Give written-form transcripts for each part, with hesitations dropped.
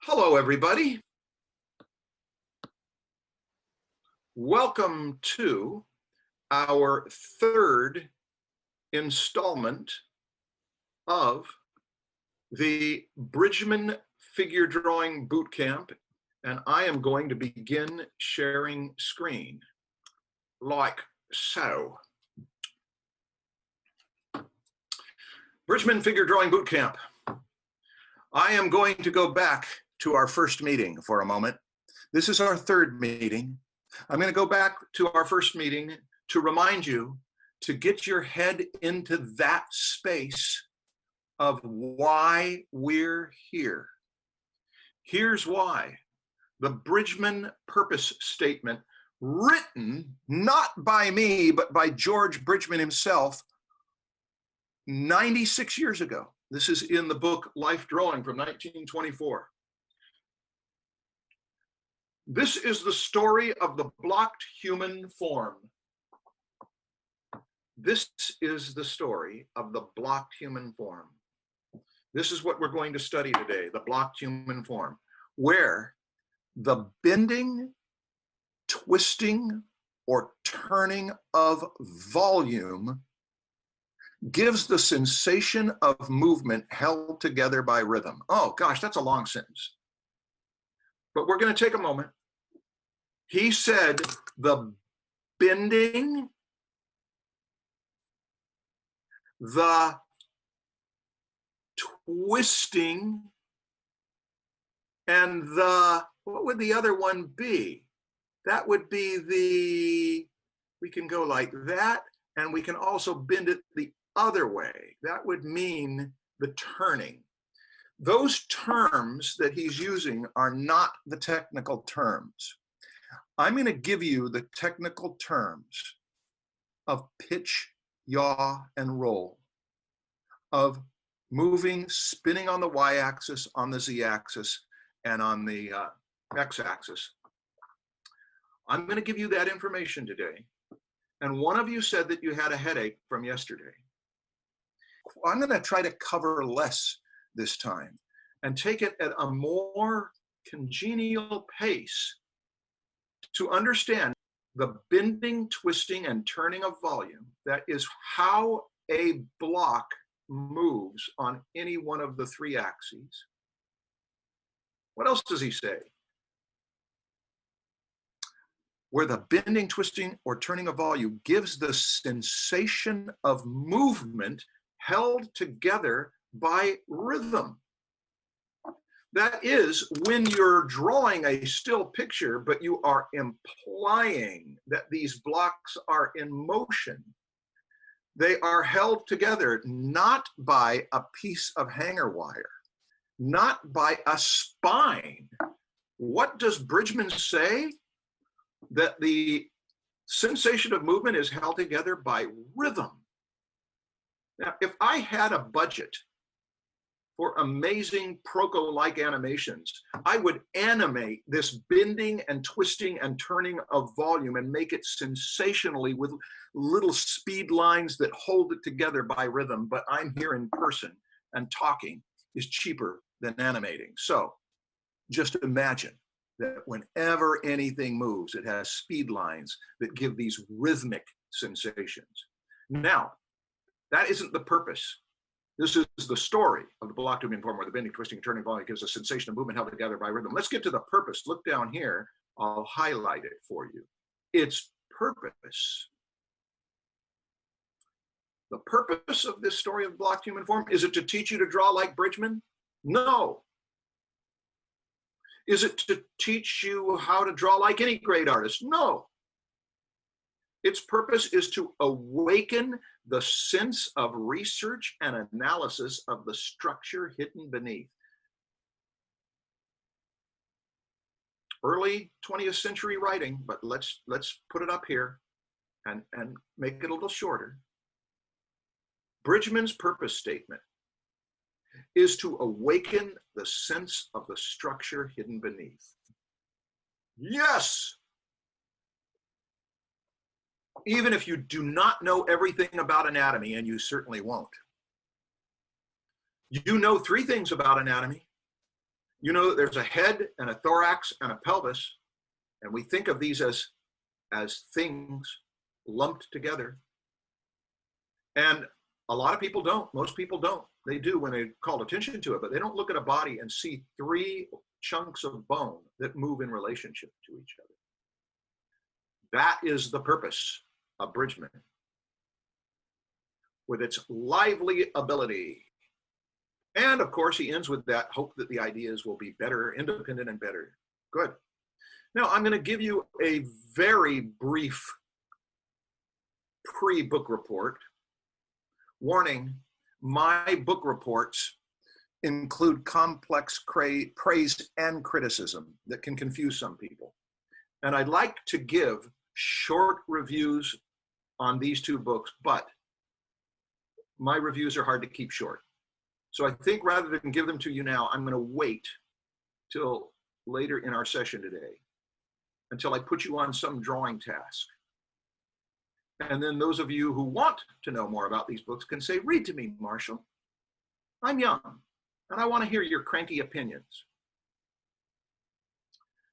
Hello, everybody. Welcome to our third installment of the Bridgman Figure Drawing Bootcamp, and I am going to begin sharing screen like so. Bridgman Figure Drawing Bootcamp. I am going to go back to our first meeting for a moment. This is our third meeting. I'm going to go back to our first meeting to remind you to get your head into that space of why we're here. Here's why. The Bridgman purpose statement, written not by me, but by George Bridgman himself 96 years ago. This is in the book Life Drawing from 1924. This is the story of the blocked human form. This is the story of the blocked human form. This is what we're going to study today, the blocked human form, where the bending, twisting, or turning of volume gives the sensation of movement held together by rhythm. Oh gosh, that's a long sentence. But we're going to take a moment. He said the bending, the twisting, and the, what would the other one be? That would be the, we can go like that, and we can also bend it the other way. That would mean the turning. Those terms that he's using are not the technical terms. I'm going to give you the technical terms of pitch, yaw, and roll, of moving, spinning on the y-axis, on the z-axis, and on the x-axis. I'm going to give you that information today. And one of you said that you had a headache from yesterday. I'm going to try to cover less this time and take it at a more congenial pace to understand the bending, twisting, and turning of volume. That is how a block moves on any one of the three axes. What else does he say? Where the bending, twisting, or turning of volume gives the sensation of movement held together by rhythm. That is, when you're drawing a still picture, but you are implying that these blocks are in motion, they are held together not by a piece of hanger wire, not by a spine. What does Bridgman say? That the sensation of movement is held together by rhythm. Now, if I had a budget for amazing Proco-like animations, I would animate this bending and twisting and turning of volume and make it sensationally with little speed lines that hold it together by rhythm. But I'm here in person, and talking is cheaper than animating. So just imagine that whenever anything moves, it has speed lines that give these rhythmic sensations. Now, that isn't the purpose. This is the story of the blocked human form, where the bending, twisting, and turning volume gives a sensation of movement held together by rhythm. Let's get to the purpose. Look down here. I'll highlight it for you. Its purpose. The purpose of this story of blocked human form, is it to teach you to draw like Bridgman? No. Is it to teach you how to draw like any great artist? No. Its purpose is to awaken the sense of research and analysis of the structure hidden beneath. Early 20th century writing, but let's put it up here and make it a little shorter. Bridgman's purpose statement is to awaken the sense of the structure hidden beneath. Yes! Even if you do not know everything about anatomy, and you certainly won't. You know three things about anatomy. You know that there's a head and a thorax and a pelvis, and we think of these as things lumped together. And a lot of people don't. Most people don't. They do when they call attention to it, but they don't look at a body and see three chunks of bone that move in relationship to each other. That is the purpose of Bridgman, with its lively ability. And of course, he ends with that hope that the ideas will be better, independent and better. Good. Now, I'm going to give you a very brief pre-book report. Warning, my book reports include complex praise and criticism that can confuse some people. And I'd like to give short reviews on these two books, but my reviews are hard to keep short. So I think rather than give them to you now, I'm going to wait till later in our session today, until I put you on some drawing task. And then those of you who want to know more about these books can say, read to me, Marshall. I'm young, and I want to hear your cranky opinions.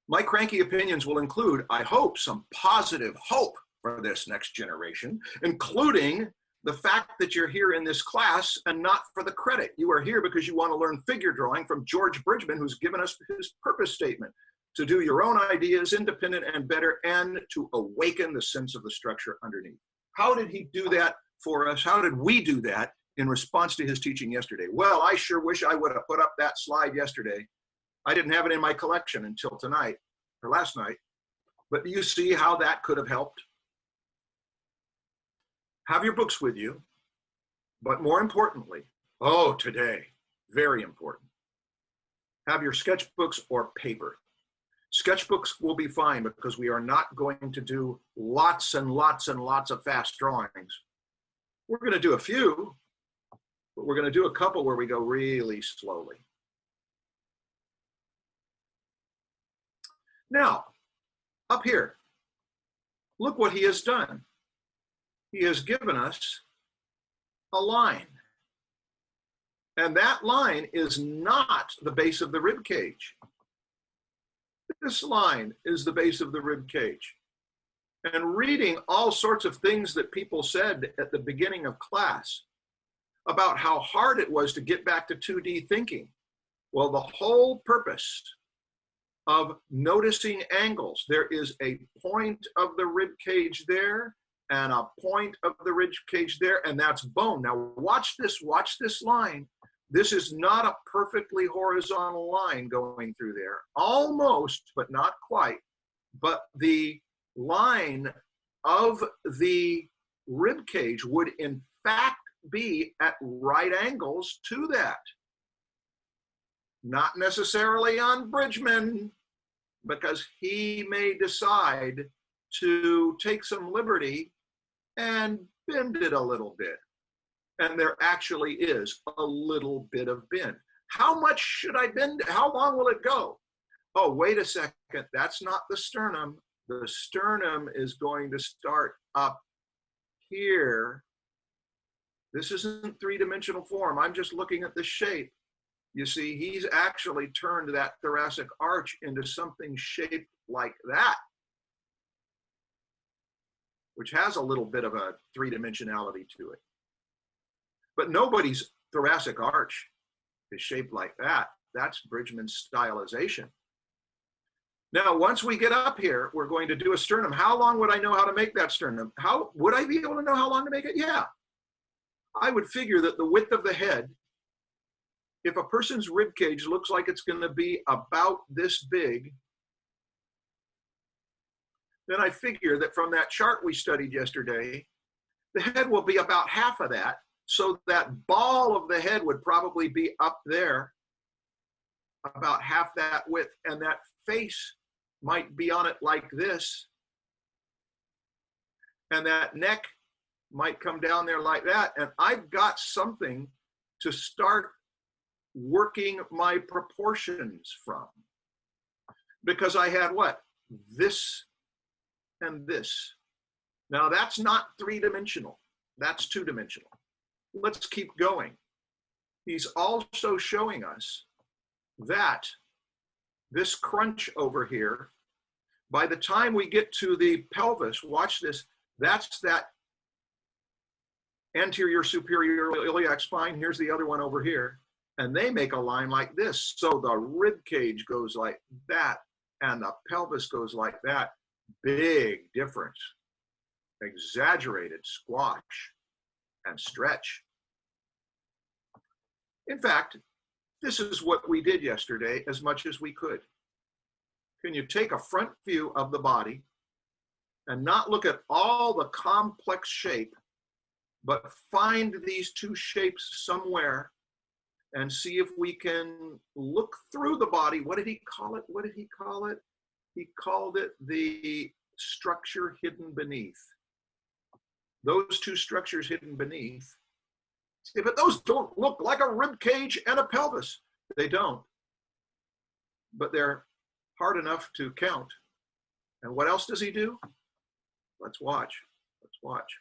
My cranky opinions will include, I hope, some positive hope for this next generation, including the fact that you're here in this class and not for the credit. You are here because you want to learn figure drawing from George Bridgman, who's given us his purpose statement: to do your own ideas independent and better, and to awaken the sense of the structure underneath. How did he do that for us? How did we do that in response to his teaching yesterday? Well, I sure wish I would have put up that slide yesterday. I didn't have it in my collection until tonight, or last night. But do you see how that could have helped? Have your books with you, but more importantly, today, very important, have your sketchbooks or paper. Sketchbooks will be fine because we are not going to do lots and lots and lots of fast drawings. We're going to do a few, but we're going to do a couple where we go really slowly. Now, up here, look what he has done. He has given us a line. And that line is not the base of the rib cage. This line is the base of the rib cage. And reading all sorts of things that people said at the beginning of class about how hard it was to get back to 2D thinking. Well, the whole purpose of noticing angles, there is a point of the rib cage there and a point of the rib cage there, and that's bone. Now watch this line. This is not a perfectly horizontal line going through there. Almost, but not quite. But the line of the rib cage would in fact be at right angles to that. Not necessarily on Bridgman, because he may decide to take some liberty and bend it a little bit. And there actually is a little bit of bend. How much should I bend? How long will it go? Oh, wait a second. That's not the sternum. The sternum is going to start up here. This isn't three-dimensional form. I'm just looking at the shape. You see, he's actually turned that thoracic arch into something shaped like that, which has a little bit of a three-dimensionality to it. But nobody's thoracic arch is shaped like that. That's Bridgman's stylization. Now, once we get up here, we're going to do a sternum. How long would I know how to make that sternum? How would I be able to know how long to make it? Yeah. I would figure that the width of the head, if a person's rib cage looks like it's going to be about this big, then I figure that from that chart we studied yesterday, the head will be about half of that. So that ball of the head would probably be up there, about half that width, and that face might be on it like this, and that neck might come down there like that, and I've got something to start working my proportions from, because I had what? This and this. Now that's not three-dimensional, that's two-dimensional. Let's keep going. He's also showing us that this crunch over here, by the time we get to the pelvis, watch this, that's that anterior superior iliac spine. Here's the other one over here. And they make a line like this. So the rib cage goes like that, and the pelvis goes like that. Big difference. Exaggerated squash and stretch. In fact, this is what we did yesterday as much as we could. Can you take a front view of the body and not look at all the complex shape, but find these two shapes somewhere and see if we can look through the body? What did he call it? What did he call it? He called it the structure hidden beneath. Those two structures hidden beneath. See, but those don't look like a rib cage and a pelvis. They don't. But they're hard enough to count. And what else does he do? Let's watch. Let's watch.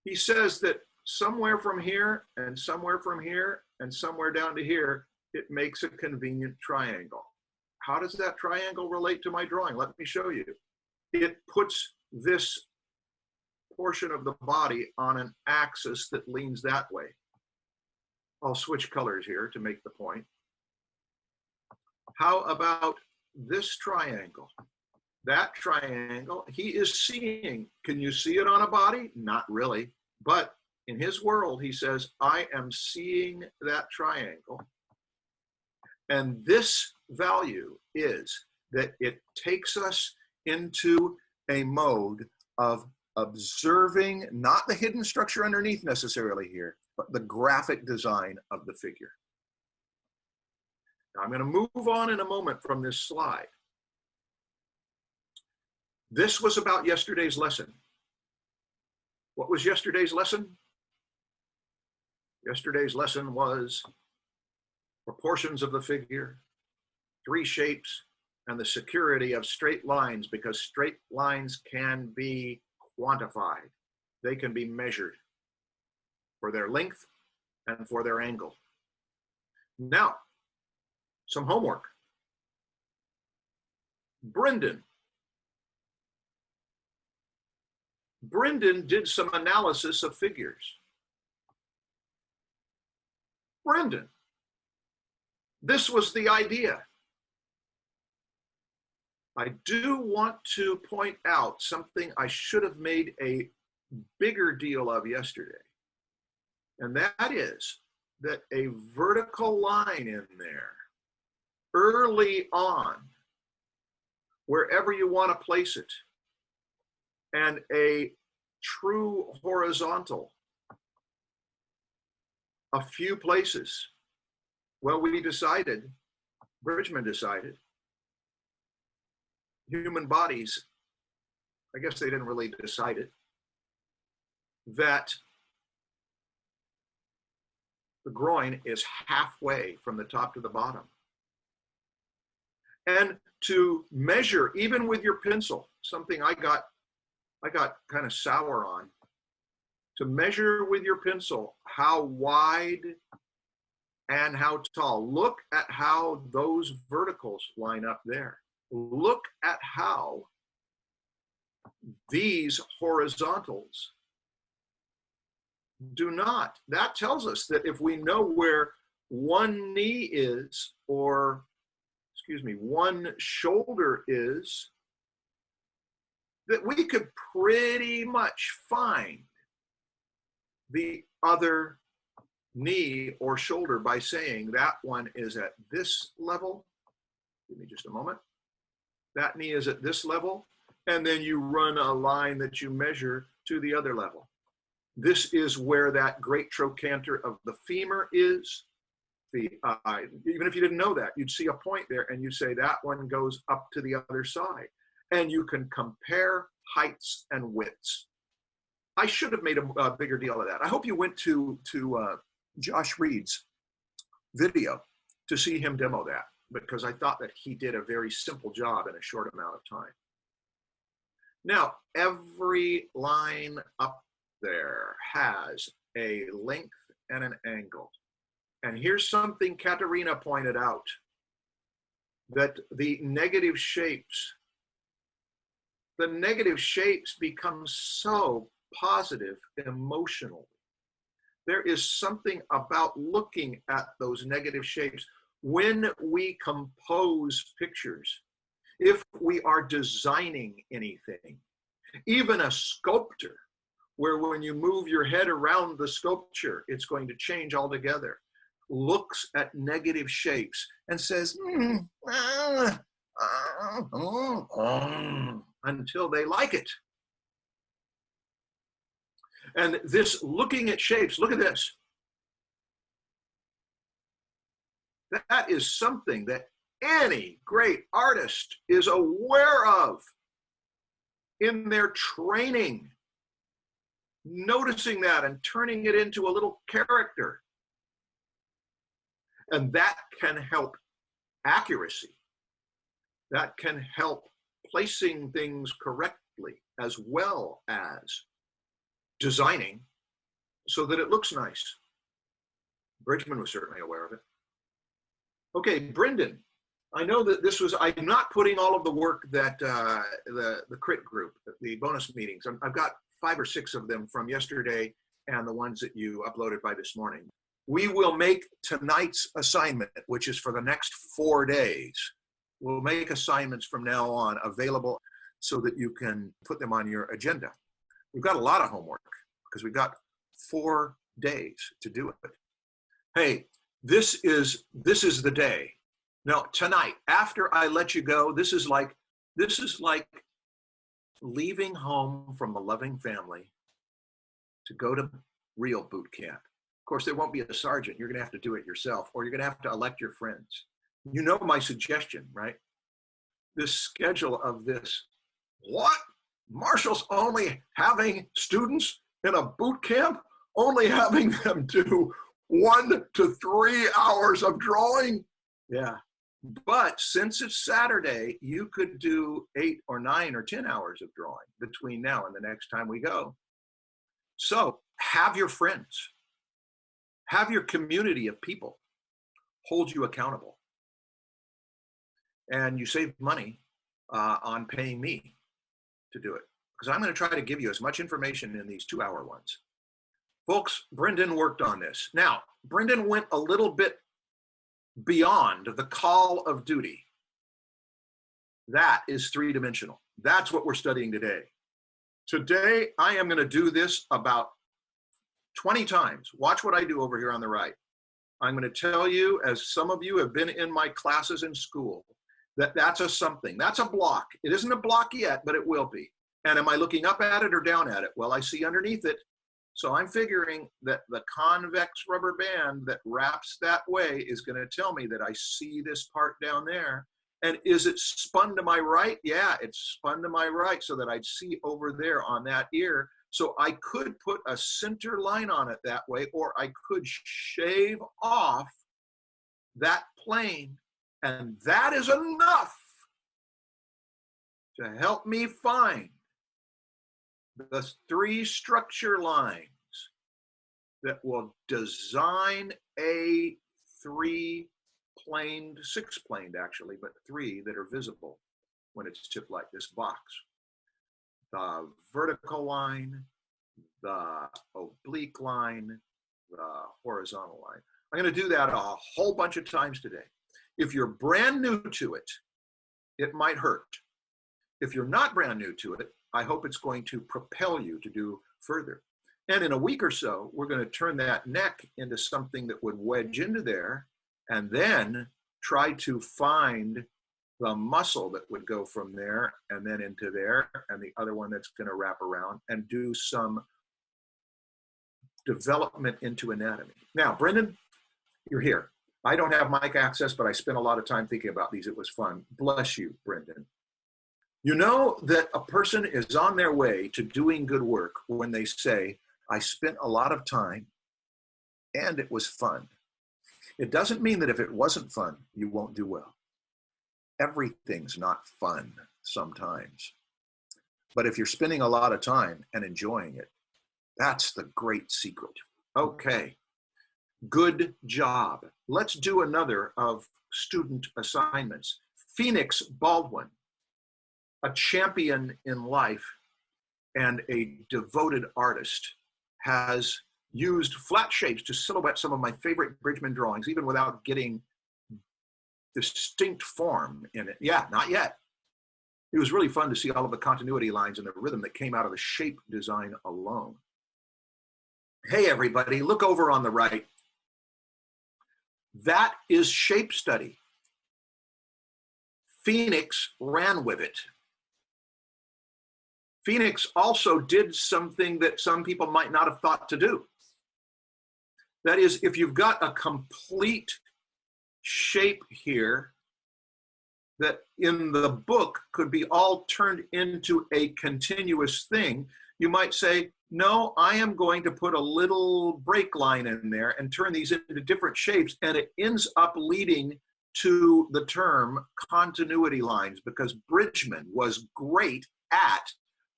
He says that somewhere from here and somewhere from here and somewhere down to here, it makes a convenient triangle. How does that triangle relate to my drawing? Let me show you. It puts this portion of the body on an axis that leans that way. I'll switch colors here to make the point. How about this triangle? That triangle, he is seeing. Can you see it on a body? Not really. But in his world, he says, I am seeing that triangle. And this value is that it takes us into a mode of observing, not the hidden structure underneath necessarily here, but the graphic design of the figure. Now I'm going to move on in a moment from this slide. This was about yesterday's lesson. What was yesterday's lesson? Yesterday's lesson was proportions of the figure, three shapes, and the security of straight lines, because straight lines can be quantified. They can be measured for their length and for their angle. Now, some homework. Brendan did some analysis of figures. Brendan, this was the idea. I do want to point out something I should have made a bigger deal of yesterday. And that is that a vertical line in there, early on, wherever you want to place it, and a true horizontal, a few places. Well, we decided, Bridgman decided, human bodies, I guess they didn't really decide it, that the groin is halfway from the top to the bottom. And to measure, even with your pencil, something I got kind of sour on, to measure with your pencil how wide and how tall. Look at how those verticals line up there. Look at how these horizontals do not. That tells us that if we know where one knee is, or one shoulder is, that we could pretty much find the other knee or shoulder by saying that one is at this level. Give me just a moment. That knee is at this level, and then you run a line that you measure to the other level. This is where that great trochanter of the femur is. Even if you didn't know that, you'd see a point there and you say that one goes up to the other side. And you can compare heights and widths. I should have made a bigger deal of that. I hope you went to Josh Reed's video to see him demo that, because I thought that he did a very simple job in a short amount of time. Now, every line up there has a length and an angle. And here's something Katerina pointed out. that the negative shapes become so positive emotionally. There is something about looking at those negative shapes when we compose pictures. If we are designing anything, even a sculptor, where when you move your head around the sculpture, it's going to change altogether, looks at negative shapes and says, until they like it. And this looking at shapes, look at this. That is something that any great artist is aware of in their training, noticing that and turning it into a little character. And that can help accuracy. That can help placing things correctly, as well as designing so that it looks nice. Bridgman was certainly aware of it. Okay, Brendan, I know that this was, I'm not putting all of the work that the crit group, the bonus meetings, I've got 5 or 6 of them from yesterday and the ones that you uploaded by this morning. We will make tonight's assignment, which is for the next 4 days. We'll make assignments from now on available so that you can put them on your agenda. We've got a lot of homework because we've got 4 days to do it. Hey, this is the day. Now, tonight, after I let you go, this is like leaving home from a loving family to go to real boot camp. Of course, there won't be a sergeant. You're going to have to do it yourself, or you're going to have to elect your friends. You know my suggestion, right? This schedule of this. What? Marshall's only having students in a boot camp, only having them do 1 to 3 hours of drawing? Yeah. But since it's Saturday, you could do 8 or 9 or 10 hours of drawing between now and the next time we go. So have your friends, have your community of people hold you accountable. And you save money on paying me to do it, because I'm going to try to give you as much information in these 2-hour ones. Folks, Brendan worked on this. Now, Brendan went a little bit beyond the call of duty. That is 3-dimensional. That's what we're studying today. Today, I am going to do this about 20 times. Watch what I do over here on the right. I'm going to tell you, as some of you have been in my classes in school, that's a something. That's a block. It isn't a block yet, but it will be. And am I looking up at it or down at it? Well, I see underneath it. So I'm figuring that the convex rubber band that wraps that way is going to tell me that I see this part down there. And is it spun to my right? Yeah, it's spun to my right so that I'd see over there on that ear. So I could put a center line on it that way, or I could shave off that plane. And that is enough to help me find the 3 structure lines that will design a 3-planed, 6-planed actually, but 3 that are visible when it's tipped like this box. The vertical line, the oblique line, the horizontal line. I'm going to do that a whole bunch of times today. If you're brand new to it, it might hurt. If you're not brand new to it, I hope it's going to propel you to do further. And in a week or so, we're going to turn that neck into something that would wedge into there, and then try to find the muscle that would go from there and then into there, and the other one that's going to wrap around, and do some development into anatomy. Now, Brendan, you're here. I don't have mic access, but I spent a lot of time thinking about these. It was fun. Bless you, Brendan. You know that a person is on their way to doing good work when they say, I spent a lot of time and it was fun. It doesn't mean that if it wasn't fun, you won't do well. Everything's not fun sometimes. But if you're spending a lot of time and enjoying it, that's the great secret. Okay. Good job. Let's do another of student assignments. Phoenix Baldwin, a champion in life and a devoted artist, has used flat shapes to silhouette some of my favorite bridgman drawings, even without getting distinct form in it. Yeah, not yet. It was really fun to see all of the continuity lines and the rhythm that came out of the shape design alone. Hey, everybody, look over on the right. That is shape study. Phoenix ran with it. Phoenix also did something that some people might not have thought to do. That is, if you've got a complete shape here that in the book could be all turned into a continuous thing, you might say, no, I am going to put a little break line in there and turn these into different shapes, and it ends up leading to the term continuity lines, because Bridgman was great at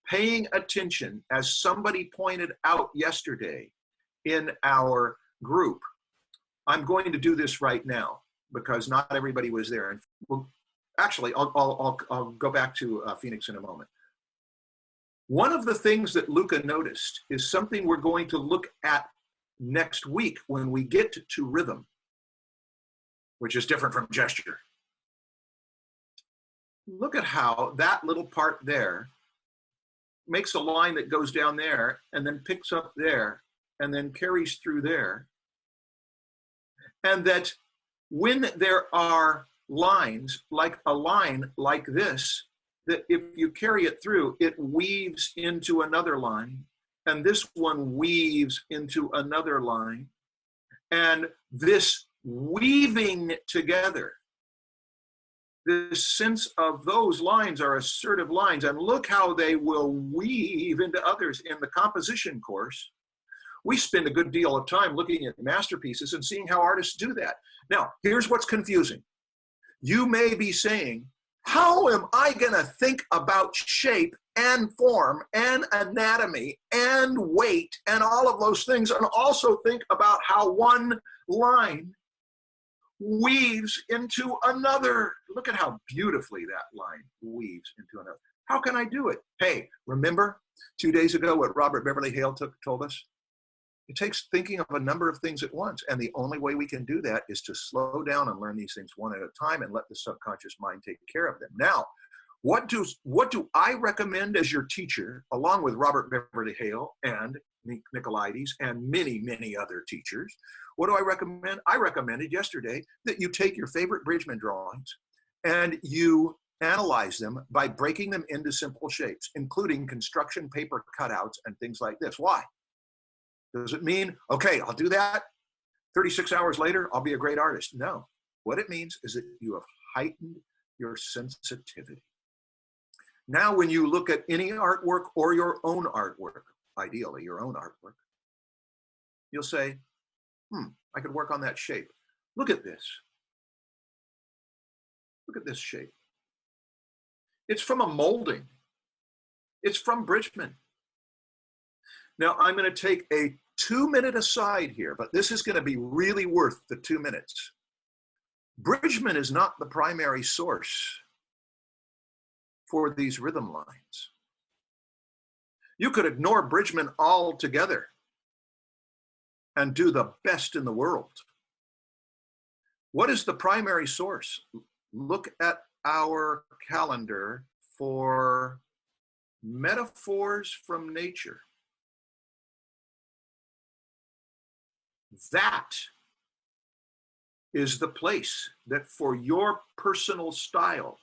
paying attention, as somebody pointed out yesterday in our group. I'm going to do this right now because not everybody was there. And well, actually, I'll go back to Phoenix in a moment. One of the things that Luca noticed is something we're going to look at next week when we get to rhythm, which is different from gesture. Look at how that little part there makes a line that goes down there and then picks up there and then carries through there. And that when there are lines, like a line like this, that if you carry it through, it weaves into another line, and this one weaves into another line. And this weaving together, this sense of those lines are assertive lines, and look how they will weave into others. In the composition course, we spend a good deal of time looking at masterpieces and seeing how artists do that. Now, here's what's confusing. You may be saying, how am I going to think about shape and form and anatomy and weight and all of those things, and also think about how one line weaves into another? Look at how beautifully that line weaves into another. How can I do it? Hey, remember 2 days ago what Robert Beverly Hale told us? It takes thinking of a number of things at once. And the only way we can do that is to slow down and learn these things one at a time and let the subconscious mind take care of them. Now, what do I recommend as your teacher, along with Robert Beverly Hale and Nicolaides and many, many other teachers? What do I recommend? I recommended yesterday that you take your favorite Bridgman drawings and you analyze them by breaking them into simple shapes, including construction paper cutouts and things like this. Why? Does it mean, okay, I'll do that, 36 hours later, I'll be a great artist? No. What it means is that you have heightened your sensitivity. Now, when you look at any artwork or your own artwork, ideally your own artwork, you'll say, I could work on that shape. Look at this. Look at this shape. It's from a molding. It's from Bridgman. Now, I'm going to take a 2-minute aside here, but this is going to be really worth the 2 minutes. Bridgman is not the primary source for these rhythm lines. You could ignore Bridgman altogether and do the best in the world. What is the primary source? Look at our calendar for metaphors from nature. That is the place that for your personal style,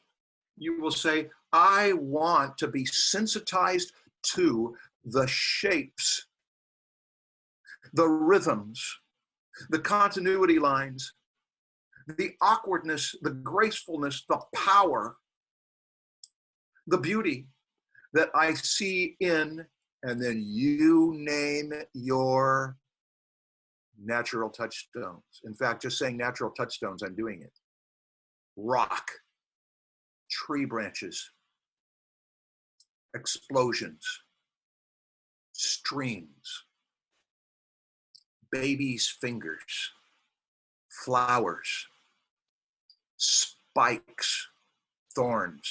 you will say, I want to be sensitized to the shapes, the rhythms, the continuity lines, the awkwardness, the gracefulness, the power, the beauty that I see in, and then you name your natural touchstones. In fact, just saying natural touchstones, I'm doing it. Rock, tree branches, explosions, streams, babies' fingers, flowers, spikes, thorns.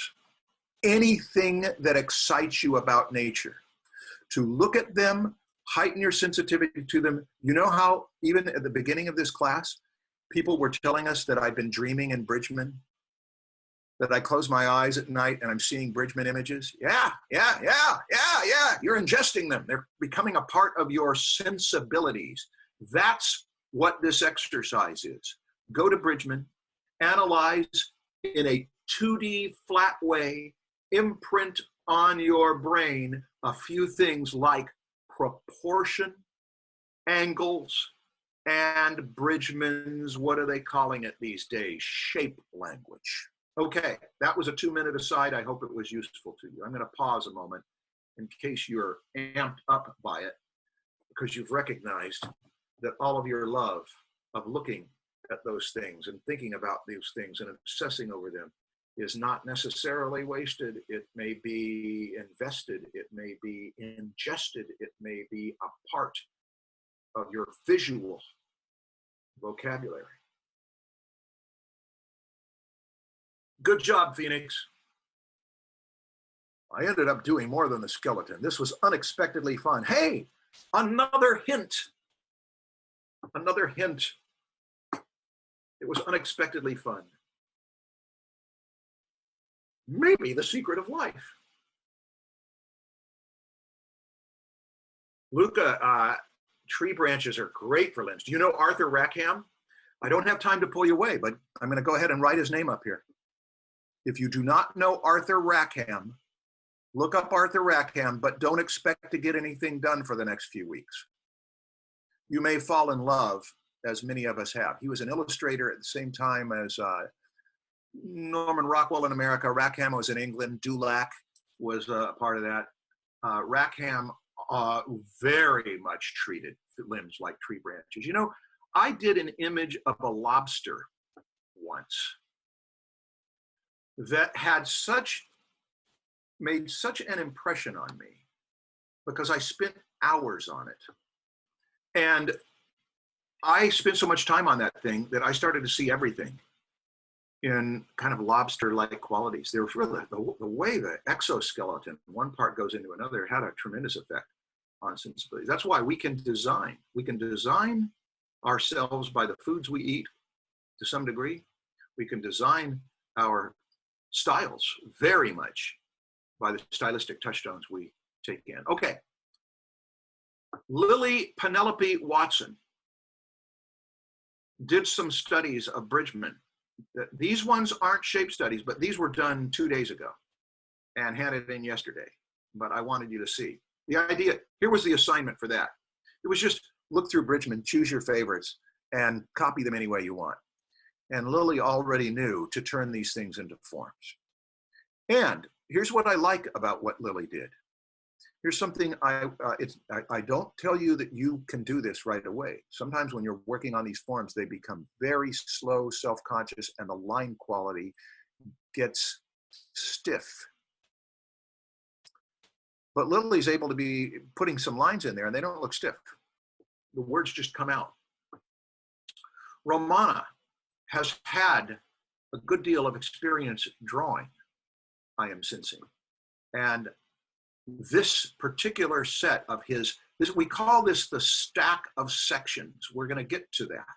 Anything that excites you about nature, to look at them, heighten your sensitivity to them. You know how even at the beginning of this class, people were telling us that I've been dreaming in Bridgman, that I close my eyes at night and I'm seeing Bridgman images? Yeah. You're ingesting them. They're becoming a part of your sensibilities. That's what this exercise is. Go to Bridgman, analyze in a 2D flat way, imprint on your brain a few things like proportion, angles, and Bridgman's, what are they calling it these days? Shape language. Okay, that was a 2-minute aside. I hope it was useful to you. I'm going to pause a moment in case you're amped up by it, because you've recognized that all of your love of looking at those things and thinking about these things and obsessing over them is not necessarily wasted. It may be invested. It may be ingested. It may be a part of your visual vocabulary. Good job, Phoenix. I ended up doing more than the skeleton. This was unexpectedly fun. Hey, another hint. Another hint. It was unexpectedly fun. Maybe the secret of life. Luca, tree branches are great for limbs. Do you know Arthur Rackham? I don't have time to pull you away, but I'm going to go ahead and write his name up here. If you do not know Arthur Rackham, look up Arthur Rackham, but don't expect to get anything done for the next few weeks. You may fall in love, as many of us have. He was an illustrator at the same time as Norman Rockwell in America. Rackham was in England. Dulac was a part of that. Rackham very much treated limbs like tree branches. You know, I did an image of a lobster once that had made such an impression on me because I spent hours on it. And I spent so much time on that thing that I started to see everything in kind of lobster-like qualities. There was really the way the exoskeleton, one part goes into another, had a tremendous effect on sensibilities. That's why we can design. We can design ourselves by the foods we eat to some degree. We can design our styles very much by the stylistic touchstones we take in. Okay. Lily Penelope Watson did some studies of Bridgman. These ones aren't shape studies, but these were done 2 days ago and handed in yesterday. But I wanted you to see. The idea, here was the assignment for that. It was just look through Bridgman, choose your favorites, and copy them any way you want. And Lily already knew to turn these things into forms. And here's what I like about what Lily did. Here's something I don't tell you that you can do this right away. Sometimes when you're working on these forms, they become very slow, self-conscious, and the line quality gets stiff. But Lily's able to be putting some lines in there and they don't look stiff. The words just come out. Romana has had a good deal of experience drawing, I am sensing. And this particular set of his, we call this the stack of sections. We're going to get to that.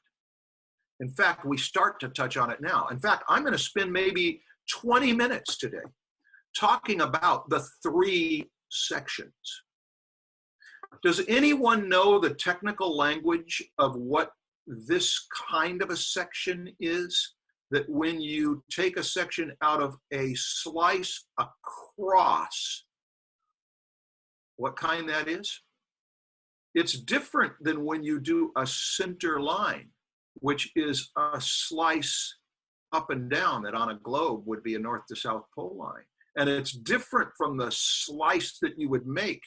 In fact, we start to touch on it now. In fact, I'm going to spend maybe 20 minutes today talking about the 3 sections. Does anyone know the technical language of what this kind of a section is? That when you take a section out of a slice across, what kind that is? It's different than when you do a center line, which is a slice up and down that on a globe would be a north to south pole line. And it's different from the slice that you would make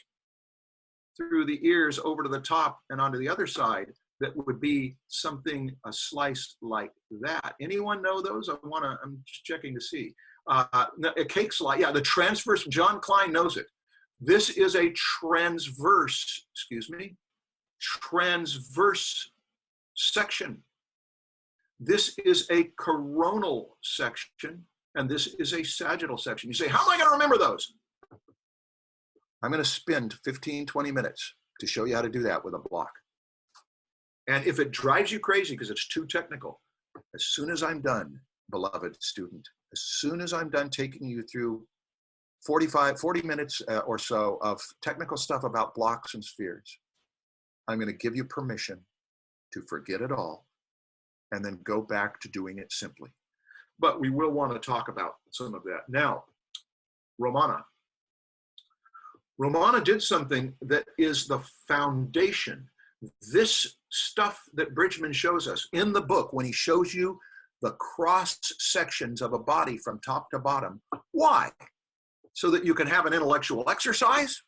through the ears over to the top and onto the other side that would be something, a slice like that. Anyone know those? I'm just checking to see. A cake slice, yeah, the transverse, John Klein knows it. This is a transverse section. This is a coronal section. And this is a sagittal section. You say, how am I going to remember those? I'm going to spend 15, 20 minutes to show you how to do that with a block. And if it drives you crazy because it's too technical, as soon as I'm done, beloved student, as soon as I'm done taking you through 40 minutes or so of technical stuff about blocks and spheres, I'm going to give you permission to forget it all and then go back to doing it simply. But we will want to talk about some of that. Now, Romana did something that is the foundation. This stuff that Bridgman shows us in the book, when he shows you the cross sections of a body from top to bottom, why? So that you can have an intellectual exercise?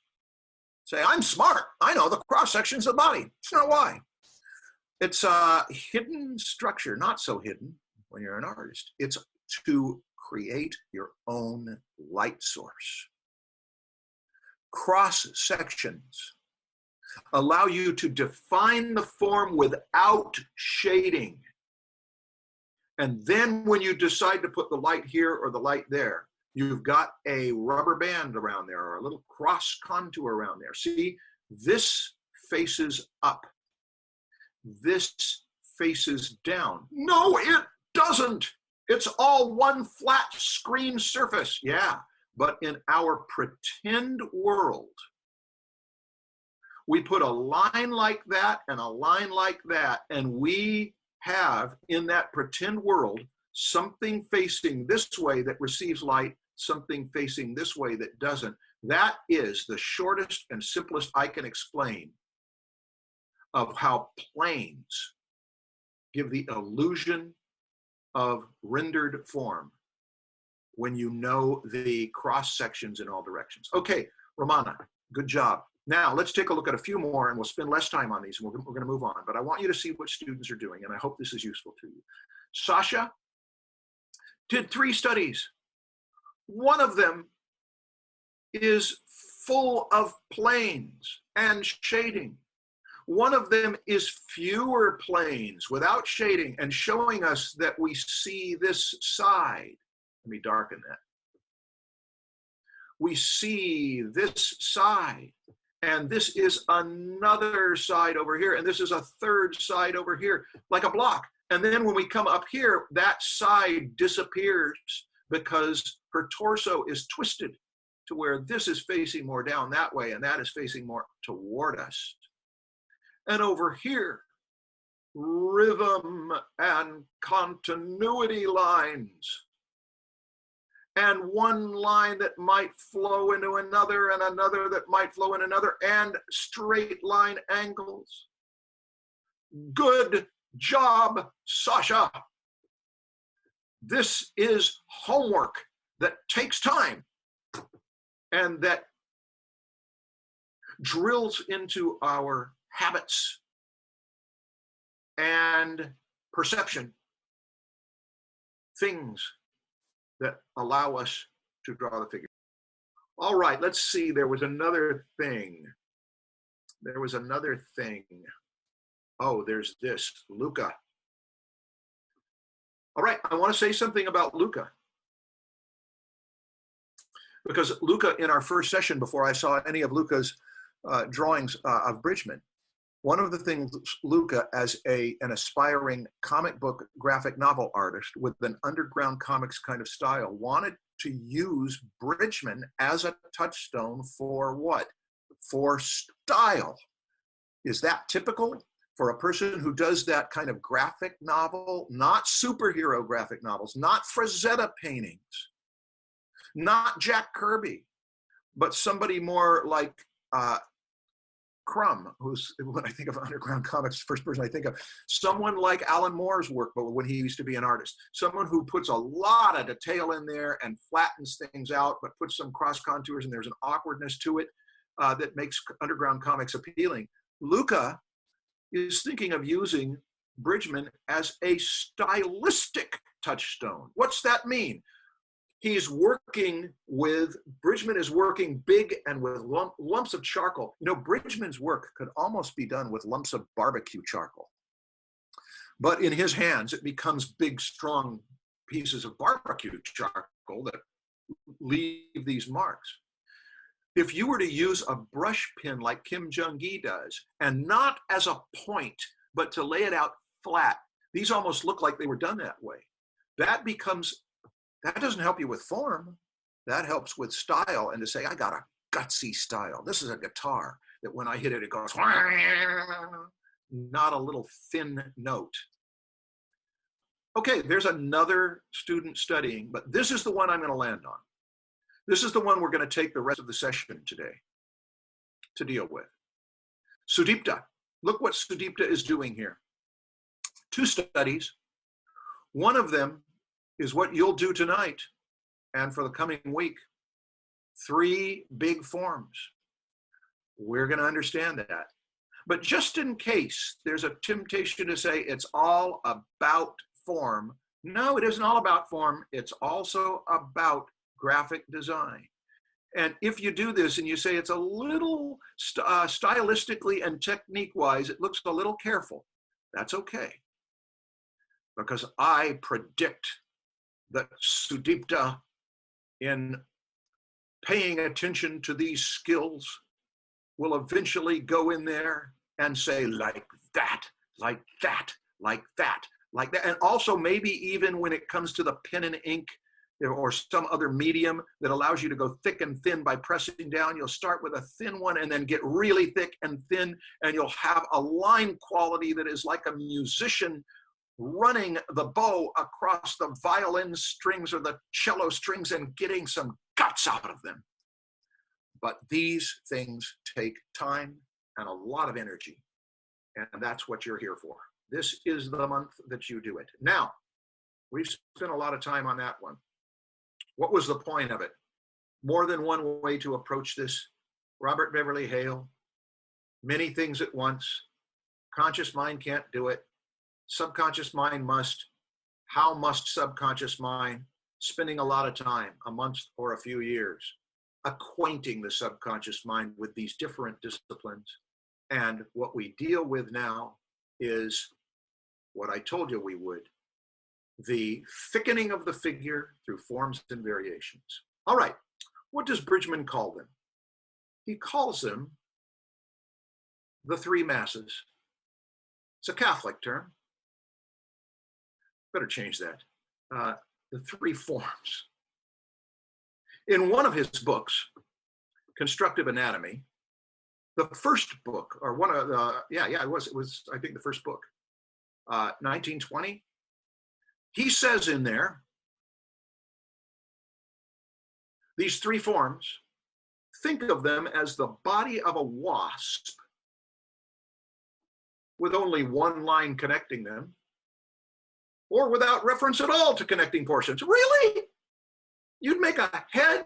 Say, I'm smart. I know the cross sections of the body. It's not why. It's a hidden structure, not so hidden when you're an artist. It's to create your own light source. Cross sections allow you to define the form without shading. And then when you decide to put the light here or the light there, you've got a rubber band around there or a little cross contour around there. See, this faces up. This faces down. No, it doesn't. It's all one flat screen surface. Yeah, but in our pretend world, we put a line like that and a line like that, and we have in that pretend world something facing this way that receives light, something facing this way that doesn't. That is the shortest and simplest I can explain of how planes give the illusion of rendered form when you know the cross sections in all directions. Okay, Romana, good job. Now let's take a look at a few more, and we'll spend less time on these, and we're going to move on. But I want you to see what students are doing, and I hope this is useful to you. Sasha did 3 studies. One of them is full of planes and shading. One of them is fewer planes without shading and showing us that we see this side. Let me darken that. We see this side, and this is another side over here, and this is a third side over here, like a block. And then when we come up here, that side disappears because her torso is twisted to where this is facing more down that way, and that is facing more toward us. And over here, rhythm and continuity lines. And one line that might flow into another, and another that might flow in another, and straight line angles. Good job, Sasha. This is homework that takes time and that drills into our habits and perception things that allow us to draw the figure. All right, let's see. There was another thing. Oh, there's this, Luca. All right, I want to say something about Luca. Because Luca, in our first session, before I saw any of Luca's drawings of Bridgman, one of the things Luca, as an aspiring comic book graphic novel artist with an underground comics kind of style, wanted to use Bridgman as a touchstone for what? For style. Is that typical for a person who does that kind of graphic novel? Not superhero graphic novels, not Frazetta paintings, not Jack Kirby, but somebody more like Crumb, who's, when I think of underground comics, first person I think of, someone like Alan Moore's work, but when he used to be an artist, someone who puts a lot of detail in there and flattens things out, but puts some cross contours, and there's an awkwardness to it that makes underground comics appealing. Luca is thinking of using Bridgman as a stylistic touchstone. What's that mean? He's working with, Bridgman is working big and with lumps of charcoal. You know, Bridgman's work could almost be done with lumps of barbecue charcoal. But in his hands, it becomes big, strong pieces of barbecue charcoal. that leave these marks. If you were to use a brush pen like Kim Jung-gi does, and not as a point, but to lay it out flat, these almost look like they were done that way. That doesn't help you with form. That helps with style, and to say, I got a gutsy style. This is a guitar that when I hit it, it goes, not a little thin note. Okay, there's another student studying, but this is the one I'm going to land on. This is the one we're going to take the rest of the session today to deal with. Sudipta. Look what Sudipta is doing here. 2 studies. One of them is what you'll do tonight and for the coming week. 3 big forms. We're going to understand that. But just in case there's a temptation to say it's all about form, no, it isn't all about form. It's also about graphic design. And if you do this and you say it's a little stylistically and technique-wise, it looks a little careful, that's okay. Because I predict that Sudipta, in paying attention to these skills, will eventually go in there and say, like that, like that, like that, like that. And also maybe even when it comes to the pen and ink or some other medium that allows you to go thick and thin by pressing down, you'll start with a thin one and then get really thick and thin, and you'll have a line quality that is like a musician running the bow across the violin strings or the cello strings and getting some guts out of them. But these things take time and a lot of energy, and that's what you're here for. This is the month that you do it. Now, we've spent a lot of time on that one. What was the point of it? More than one way to approach this. Robert Beverly Hale, many things at once. Conscious mind can't do it. Subconscious mind must. How must subconscious mind? Spending a lot of time, a month or a few years, acquainting the subconscious mind with these different disciplines. And what we deal with now is what I told you we would, the thickening of the figure through forms and variations. All right, what does Bridgman call them? He calls them the 3 masses. It's a Catholic term. Better change that. The 3 forms. In one of his books, Constructive Anatomy, the first book, or one of the, it was, I think the first book, 1920, he says in there, these 3 forms, think of them as the body of a wasp with only one line connecting them, or without reference at all to connecting portions. Really? You'd make a head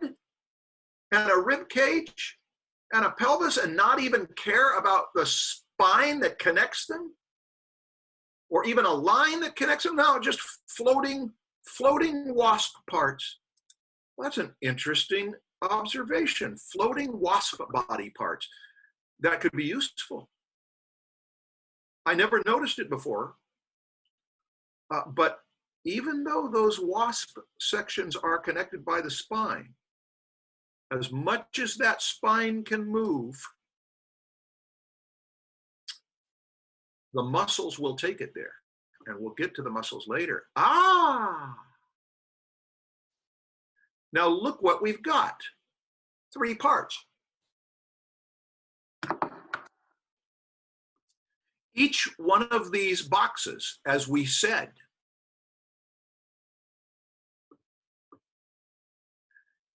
and a rib cage and a pelvis and not even care about the spine that connects them? Or even a line that connects them? No, just floating wasp parts. Well, that's an interesting observation. Floating wasp body parts. That could be useful. I never noticed it before. But even though those wasp sections are connected by the spine, as much as that spine can move, the muscles will take it there. And we'll get to the muscles later. Now look what we've got. 3 parts. Each one of these boxes, as we said,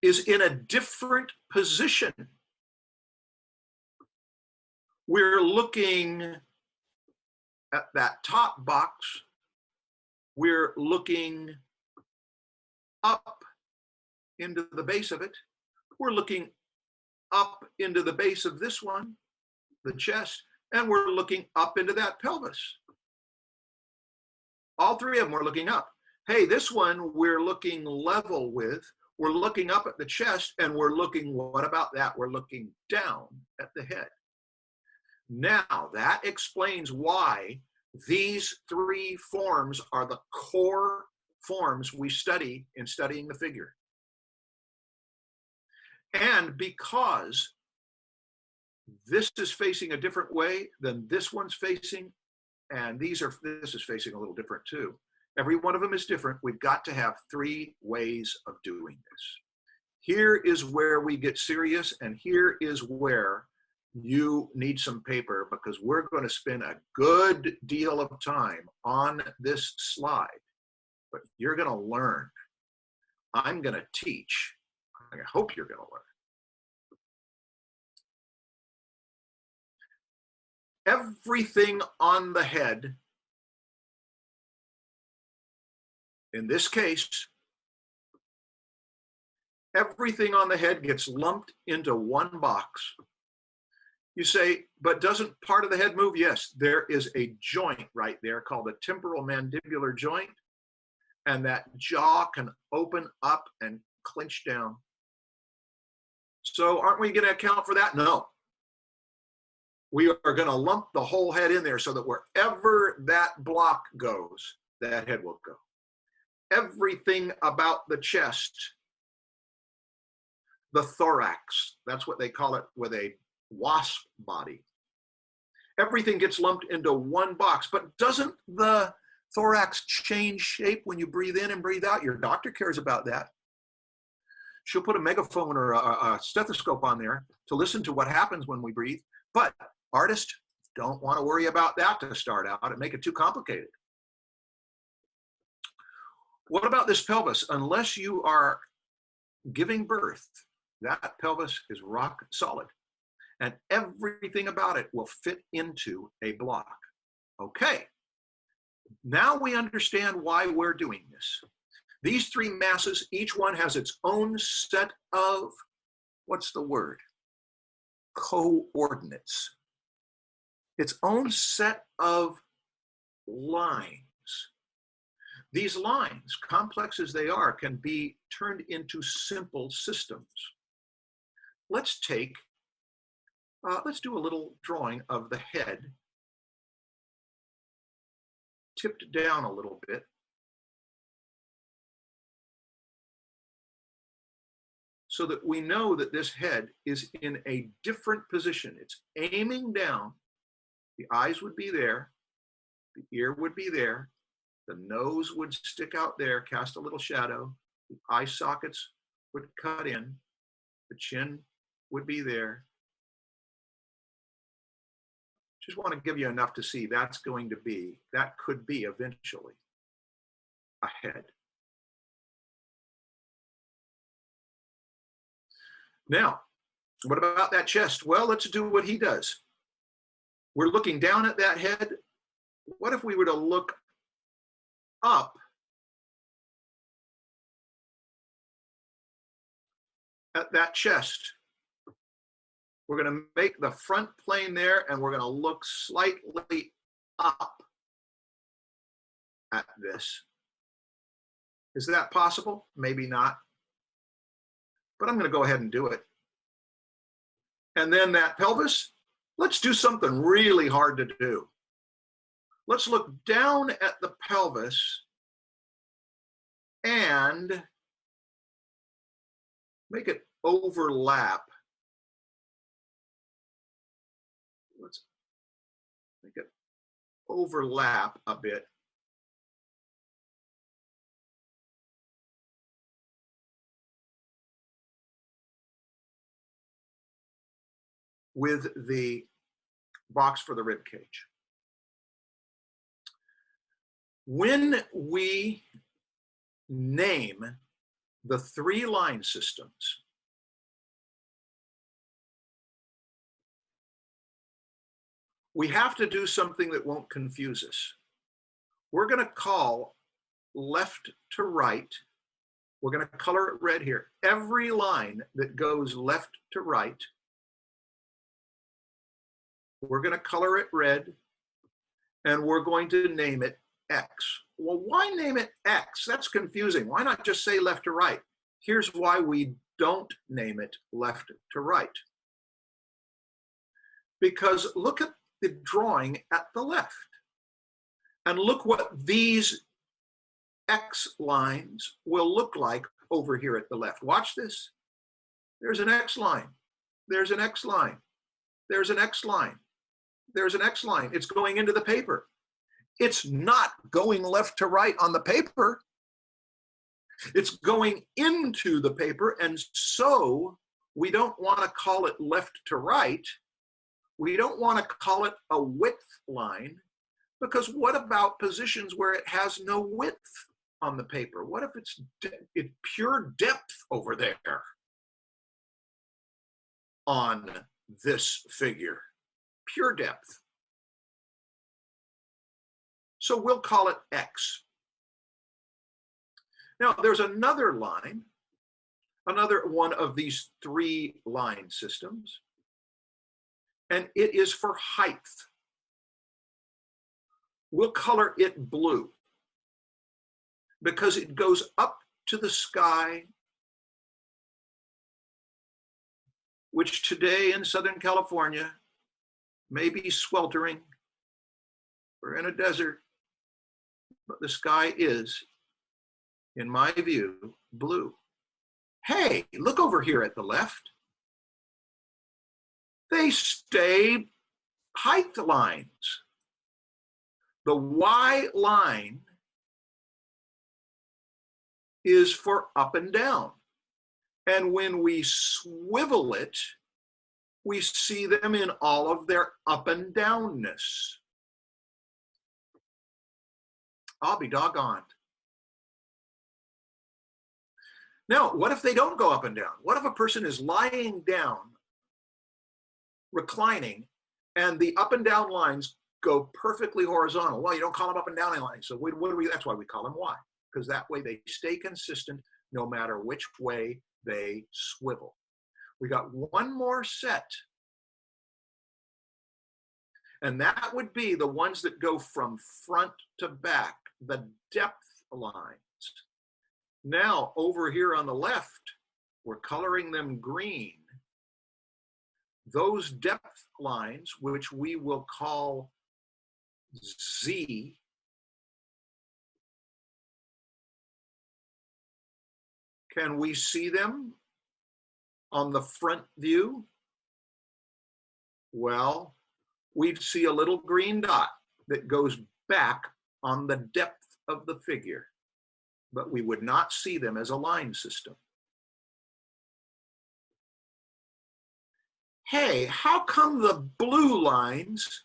is in a different position. We're looking at that top box. We're looking up into the base of it. We're looking up into the base of this one, the chest, and we're looking up into that pelvis. All 3 of them are looking up. Hey, this one we're looking level with. We're looking up at the chest, and we're looking, what about that? We're looking down at the head. Now, that explains why these 3 forms are the core forms we study in studying the figure. And because this is facing a different way than this one's facing, and this is facing a little different too. Every one of them is different. We've got to have 3 ways of doing this. Here is where we get serious, and here is where you need some paper, because we're going to spend a good deal of time on this slide, but you're going to learn. I'm going to teach. I hope you're going to learn. Everything on the head, in this case, everything on the head gets lumped into one box. You say, but doesn't part of the head move? Yes, there is a joint right there called the temporal mandibular joint, and that jaw can open up and clench down. So aren't we going to account for that? No. We are going to lump the whole head in there so that wherever that block goes, that head will go. Everything about the chest, the thorax, that's what they call it with a wasp body. Everything gets lumped into one box, but doesn't the thorax change shape when you breathe in and breathe out? Your doctor cares about that. She'll put a megaphone or a stethoscope on there to listen to what happens when we breathe. But artists don't want to worry about that to start out and make it too complicated. What about this pelvis? Unless you are giving birth, that pelvis is rock solid, and everything about it will fit into a block. Okay, now we understand why we're doing this. These 3 masses, each one has its own set of, what's the word? Coordinates. Its own set of lines. These lines, complex as they are, can be turned into simple systems. Let's do a little drawing of the head, tipped down a little bit. So that we know that this head is in a different position. It's aiming down. The eyes would be there. The ear would be there. The nose would stick out there, cast a little shadow. The eye sockets would cut in. The chin would be there. Just want to give you enough to see that could be eventually a head. Now, what about that chest? Well, let's do what he does. We're looking down at that head. What if we were to look up at that chest? We're going to make the front plane there, and we're going to look slightly up at this. Is that possible? Maybe not. But I'm going to go ahead and do it. And then that pelvis, let's do something really hard to do. Let's look down at the pelvis and make it overlap. Let's make it overlap a bit. With the box for the rib cage. When we name the 3 line systems, we have to do something that won't confuse us. We're going to call left to right. We're going to color it red here. Every line that goes left to right, we're going to color it red, and we're going to name it X. Well, why name it X? That's confusing. Why not just say left to right? Here's why we don't name it left to right. Because look at the drawing at the left, and look what these X lines will look like over here at the left. Watch this. There's an X line. There's an X line. There's an X line. There's an X line. It's going into the paper. It's not going left to right on the paper. It's going into the paper, and so we don't want to call it left to right. We don't want to call it a width line, because what about positions where it has no width on the paper? What if it's pure depth over there on this figure? Pure depth. So we'll call it X. Now, there's another line, another one of these three line systems, and it is for height. We'll color it blue because it goes up to the sky, which today in Southern California may be sweltering. We're in a desert, but the sky is, in my view, blue. Hey, look over here at the left. They stay height lines. The Y line is for up and down. And when we swivel it, we see them in all of their up and downness. I'll be doggone. Now, what if they don't go up and down? What if a person is lying down, reclining, and the up and down lines go perfectly horizontal? Well, you don't call them up and down lines. So that's why we call them Y, because that way they stay consistent no matter which way they swivel. We got one more set, and that would be the ones that go from front to back, the depth lines. Now, over here on the left, we're coloring them green. Those depth lines, which we will call Z, can we see them on the front view? Well, we'd see a little green dot that goes back on the depth of the figure, but we would not see them as a line system. Hey, how come the blue lines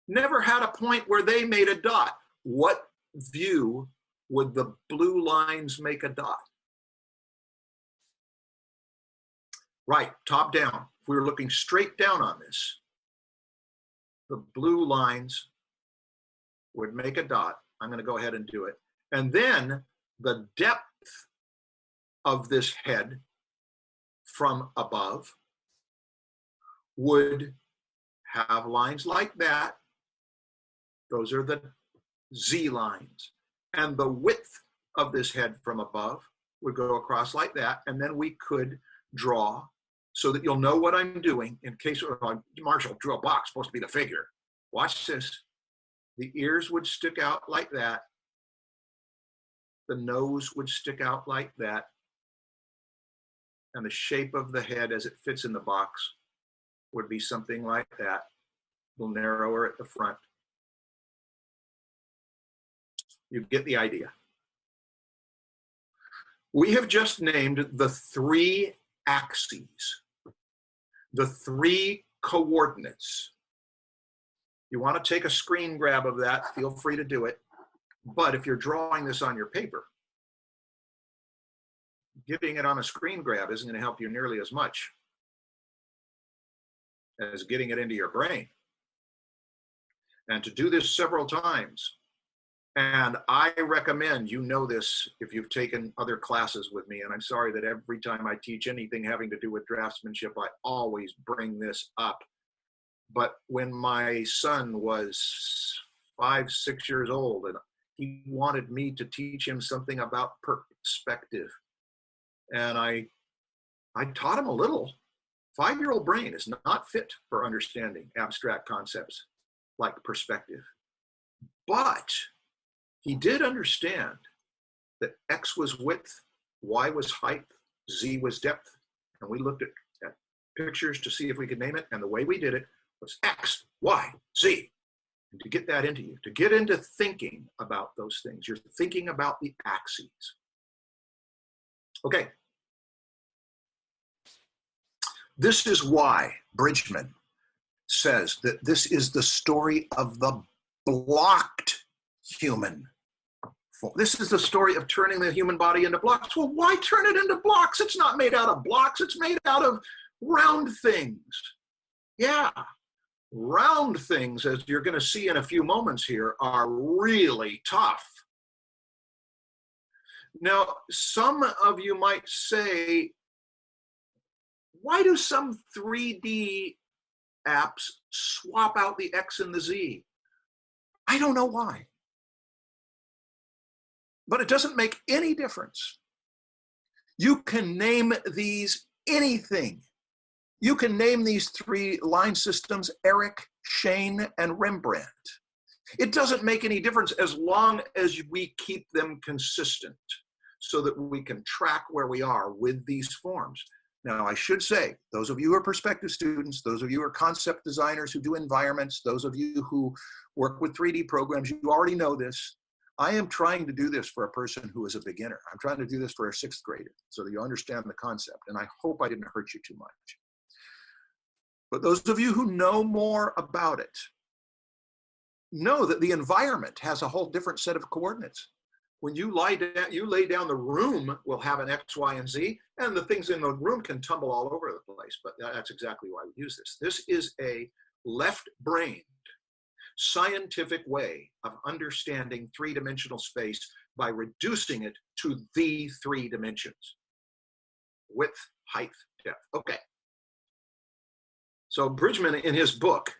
never had a point where they made a dot? What view would the blue lines make a dot? Right, top down. If we were looking straight down on this, the blue lines would make a dot. I'm going to go ahead and do it. And then the depth of this head from above would have lines like that. Those are the Z lines. And the width of this head from above would go across like that. And then we could draw so that you'll know what I'm doing in case Marshall drew a box, supposed to be the figure. Watch this. The ears would stick out like that. The nose would stick out like that. And the shape of the head as it fits in the box would be something like that, a little narrower at the front. You get the idea. We have just named the three axes, the three coordinates. You want to take a screen grab of that, feel free to do it. But if you're drawing this on your paper, getting it on a screen grab isn't going to help you nearly as much as getting it into your brain. And to do this several times, and I recommend, you know this if you've taken other classes with me, and I'm sorry that every time I teach anything having to do with draftsmanship, I always bring this up. But when my son was 5, 6 years old, and he wanted me to teach him something about perspective, and I taught him a little. 5-year-old brain is not fit for understanding abstract concepts like perspective. But he did understand that X was width, Y was height, Z was depth. And we looked at pictures to see if we could name it. And the way we did it was X, Y, Z. And to get that into you, to get into thinking about those things, you're thinking about the axes. Okay. This is why Bridgman says that this is the story of the blocked human. This is the story of turning the human body into blocks. Well, why turn it into blocks? It's not made out of blocks. It's made out of round things. Yeah, round things, as you're going to see in a few moments here, are really tough. Now, some of you might say, why do some 3D apps swap out the X and the Z? I don't know why. But it doesn't make any difference. You can name these anything. You can name these 3 line systems Eric, Shane, and Rembrandt. It doesn't make any difference as long as we keep them consistent so that we can track where we are with these forms. Now, I should say, those of you who are prospective students, those of you who are concept designers who do environments, those of you who work with 3D programs, you already know this. I am trying to do this for a person who is a beginner. I'm trying to do this for a 6th grader so that you understand the concept. And I hope I didn't hurt you too much. But those of you who know more about it know that the environment has a whole different set of coordinates. When you lay down, the room will have an X, Y, and Z, and the things in the room can tumble all over the place. But that's exactly why we use this. This is a left-brained, scientific way of understanding 3-dimensional space by reducing it to the 3 dimensions: width, height, depth. Okay. So Bridgman, in his book,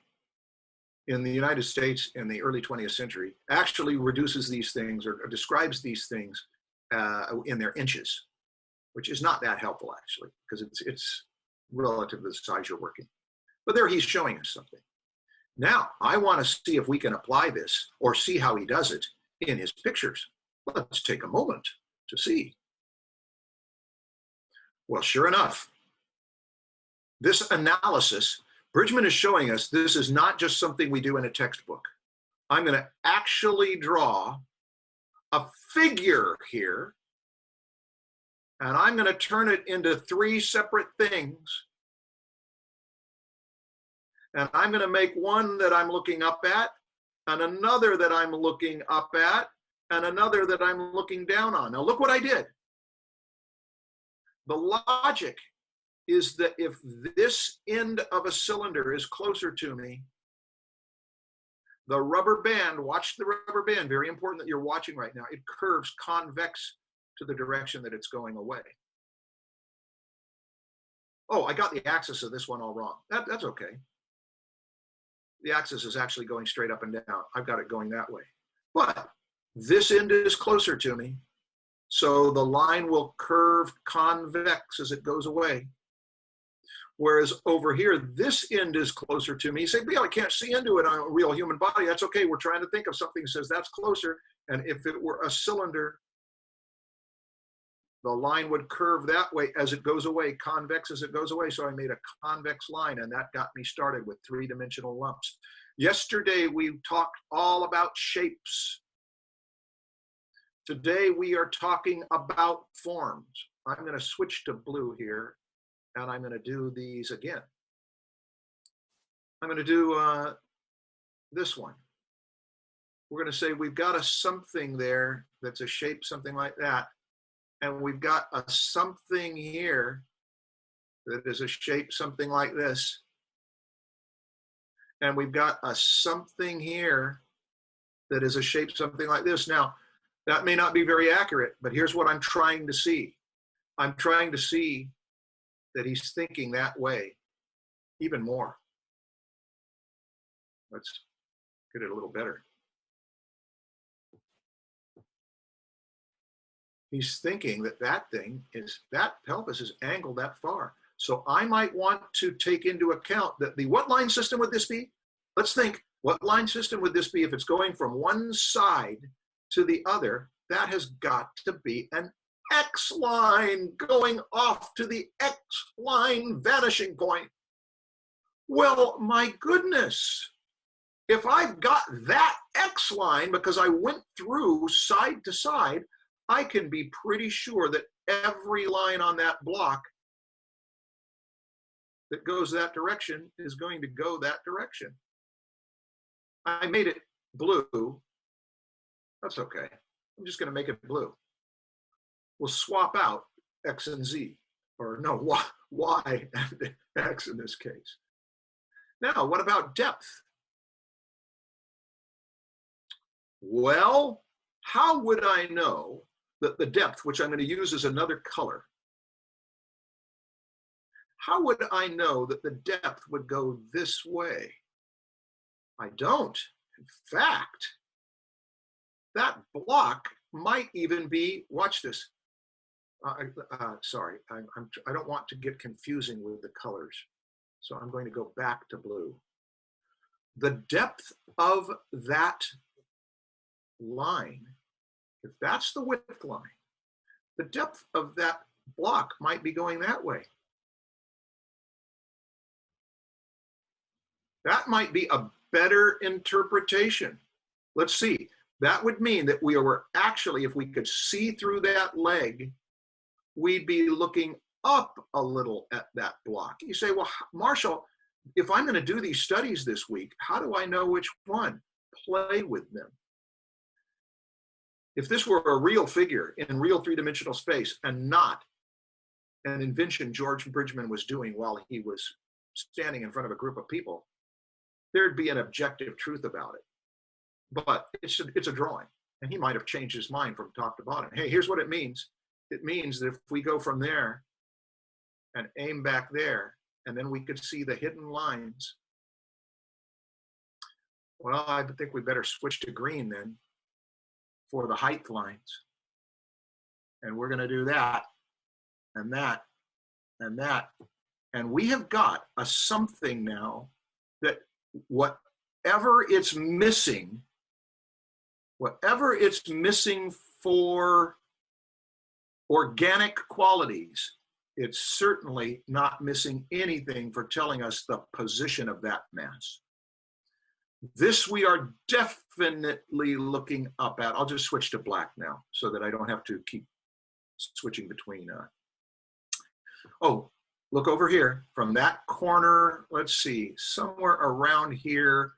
in the United States in the early 20th century, actually reduces these things or describes these things in their inches, which is not that helpful, actually, because it's relative to the size you're working. But there he's showing us something. Now, I want to see if we can apply this or see how he does it in his pictures. Let's take a moment to see. Well, sure enough, this analysis, Bridgman is showing us this is not just something we do in a textbook. I'm going to actually draw a figure here, and I'm going to turn it into 3 separate things. And I'm going to make one that I'm looking up at, and another that I'm looking up at, and another that I'm looking down on. Now look what I did. The logic is that if this end of a cylinder is closer to me, the rubber band, watch the rubber band, very important that you're watching right now, it curves convex to the direction that it's going away. Oh, I got the axis of this one all wrong. That's okay. The axis is actually going straight up and down. I've got it going that way. But this end is closer to me, so the line will curve convex as it goes away. Whereas over here, this end is closer to me. You say, Bill, I can't see into it on a real human body. That's okay. We're trying to think of something that says that's closer. And if it were a cylinder, the line would curve that way as it goes away, convex as it goes away. So I made a convex line, and that got me started with 3-dimensional lumps. Yesterday, we talked all about shapes. Today, we are talking about forms. I'm going to switch to blue here, and I'm going to do these again. I'm going to do this one. We're going to say we've got a something there that's a shape, something like that. And we've got a something here that is a shape, something like this. And we've got a something here that is a shape, something like this. Now, that may not be very accurate, but here's what I'm trying to see. I'm trying to see that he's thinking that way even more. Let's get it a little better. He's thinking that that thing is, that pelvis is angled that far. So I might want to take into account that what line system would this be? Let's think, what line system would this be if it's going from one side to the other? That has got to be an X line going off to the X line vanishing point. Well, my goodness, if I've got that X line because I went through side to side, I can be pretty sure that every line on that block that goes that direction is going to go that direction. I made it blue. That's okay. I'm just going to make it blue. We'll swap out X and Z, or no, Y and X in this case. Now, what about depth? Well, how would I know that the depth, which I'm going to use as another color, how would I know that the depth would go this way? I don't. In fact, that block might even be, watch this. Sorry, I don't want to get confusing with the colors. So I'm going to go back to blue. The depth of that line, if that's the width line, the depth of that block might be going that way. That might be a better interpretation. Let's see. That would mean that we were actually, if we could see through that leg, we'd be looking up a little at that block. You say, well, Marshall, if I'm going to do these studies this week, how do I know which one? Play with them. If this were a real figure in real three-dimensional space and not an invention George Bridgman was doing while he was standing in front of a group of people, there'd be an objective truth about it. But it's a drawing, and he might have changed his mind from top to bottom. Hey, here's what it means. It means that if we go from there and aim back there, and then we could see the hidden lines, well, I think we better switch to green then for the height lines. And we're going to do that, and that, and that. And we have got a something now that whatever it's missing for organic qualities, it's certainly not missing anything for telling us the position of that mass. This we are definitely looking up at. I'll just switch to black now so that I don't have to keep switching between. Oh, look over here from that corner. Let's see, somewhere around here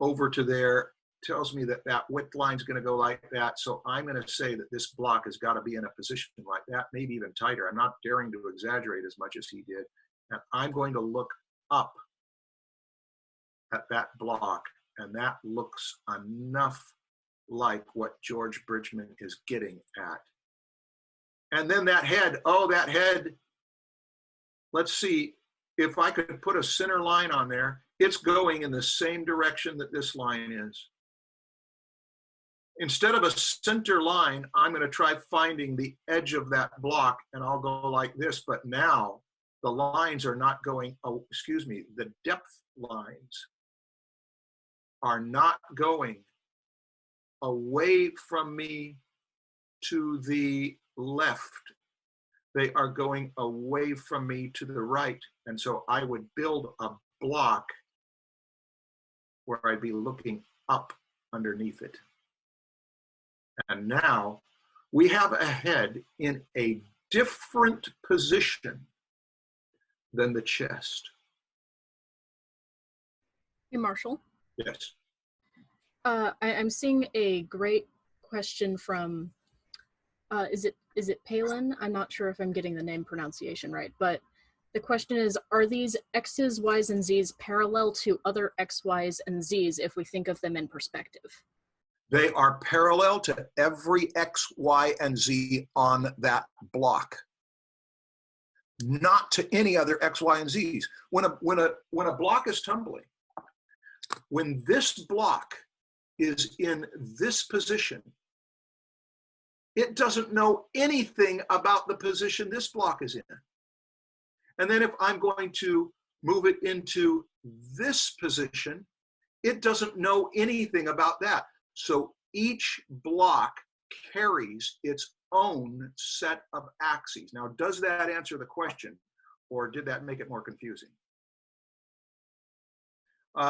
over to there tells me that that width line is going to go like that. So I'm going to say that this block has got to be in a position like that, maybe even tighter. I'm not daring to exaggerate as much as he did. And I'm going to look up at that block, and that looks enough like what George Bridgman is getting at. And then that head, oh, that head, let's see if I could put a center line on there. It's going in the same direction that this line is. Instead of a center line, I'm going to try finding the edge of that block, and I'll go like this. But now the lines are not going, oh, excuse me, the depth lines are not going away from me to the left. They are going away from me to the right. And so I would build a block where I'd be looking up underneath it. And now we have a head in a different position than the chest. Hey, Marshall. Yes. I'm seeing a great question from, is it Palin? I'm not sure if I'm getting the name pronunciation right, but the question is, are these X's, Y's, and Z's parallel to other X, Y's, and Z's if we think of them in perspective? They are parallel to every X, Y, and Z on that block, not to any other X, Y, and Z's. When a block is tumbling, when this block is in this position, it doesn't know anything about the position this block is in. And then if I'm going to move it into this position, it doesn't know anything about that. So each block carries its own set of axes. Now, does that answer the question, or did that make it more confusing?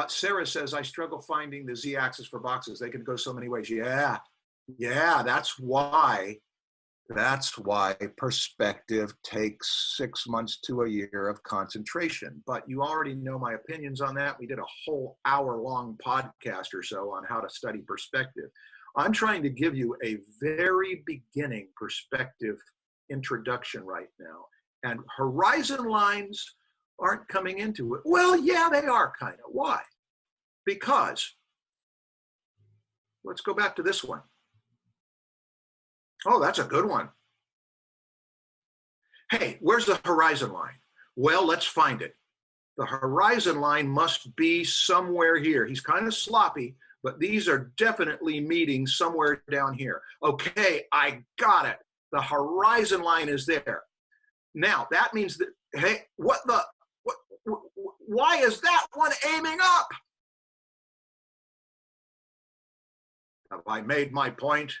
Sarah says, I struggle finding the z-axis for boxes. They can go so many ways. Yeah, that's why perspective takes 6 months to a year of concentration. But you already know my opinions on that. We did a whole hour-long podcast or so on how to study perspective. I'm trying to give you a very beginning perspective introduction right now. And horizon lines aren't coming into it. Well, yeah, they are kind of. Why? Because, let's go back to this one. Oh, that's a good one. Hey, where's the horizon line? Well, let's find it. The horizon line must be somewhere here. He's kind of sloppy, but these are definitely meeting somewhere down here. Okay, I got it. The horizon line is there. Now, that means that, hey, why is that one aiming up? Have I made my point?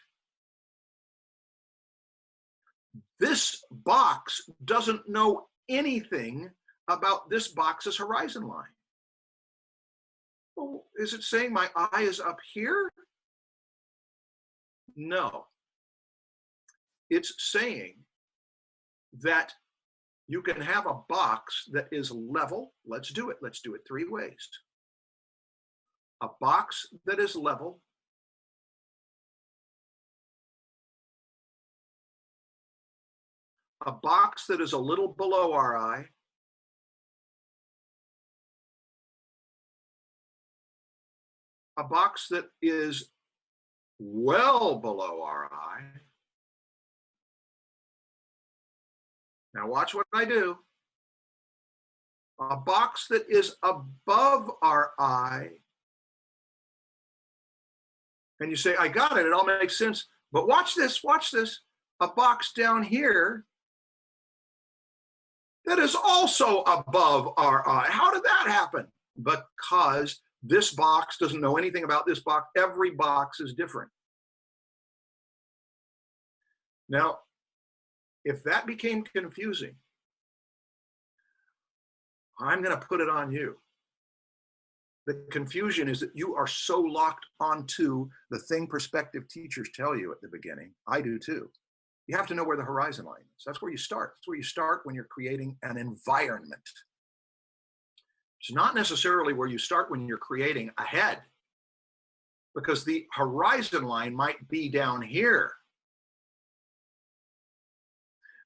This box doesn't know anything about this box's horizon line. Oh, is it saying my eye is up here? No. It's saying that you can have a box that is level. Let's do it. Let's do it 3 ways. A box that is level. A box that is a little below our eye. A box that is well below our eye. Now watch what I do. A box that is above our eye. And you say, I got it, it all makes sense. But watch this, watch this. A box down here that is also above our eye. How did that happen? Because this box doesn't know anything about this box. Every box is different. Now, if that became confusing, I'm going to put it on you. The confusion is that you are so locked onto the thing perspective teachers tell you at the beginning. I do too. You have to know where the horizon line is. That's where you start. That's where you start when you're creating an environment. It's not necessarily where you start when you're creating a head, because the horizon line might be down here.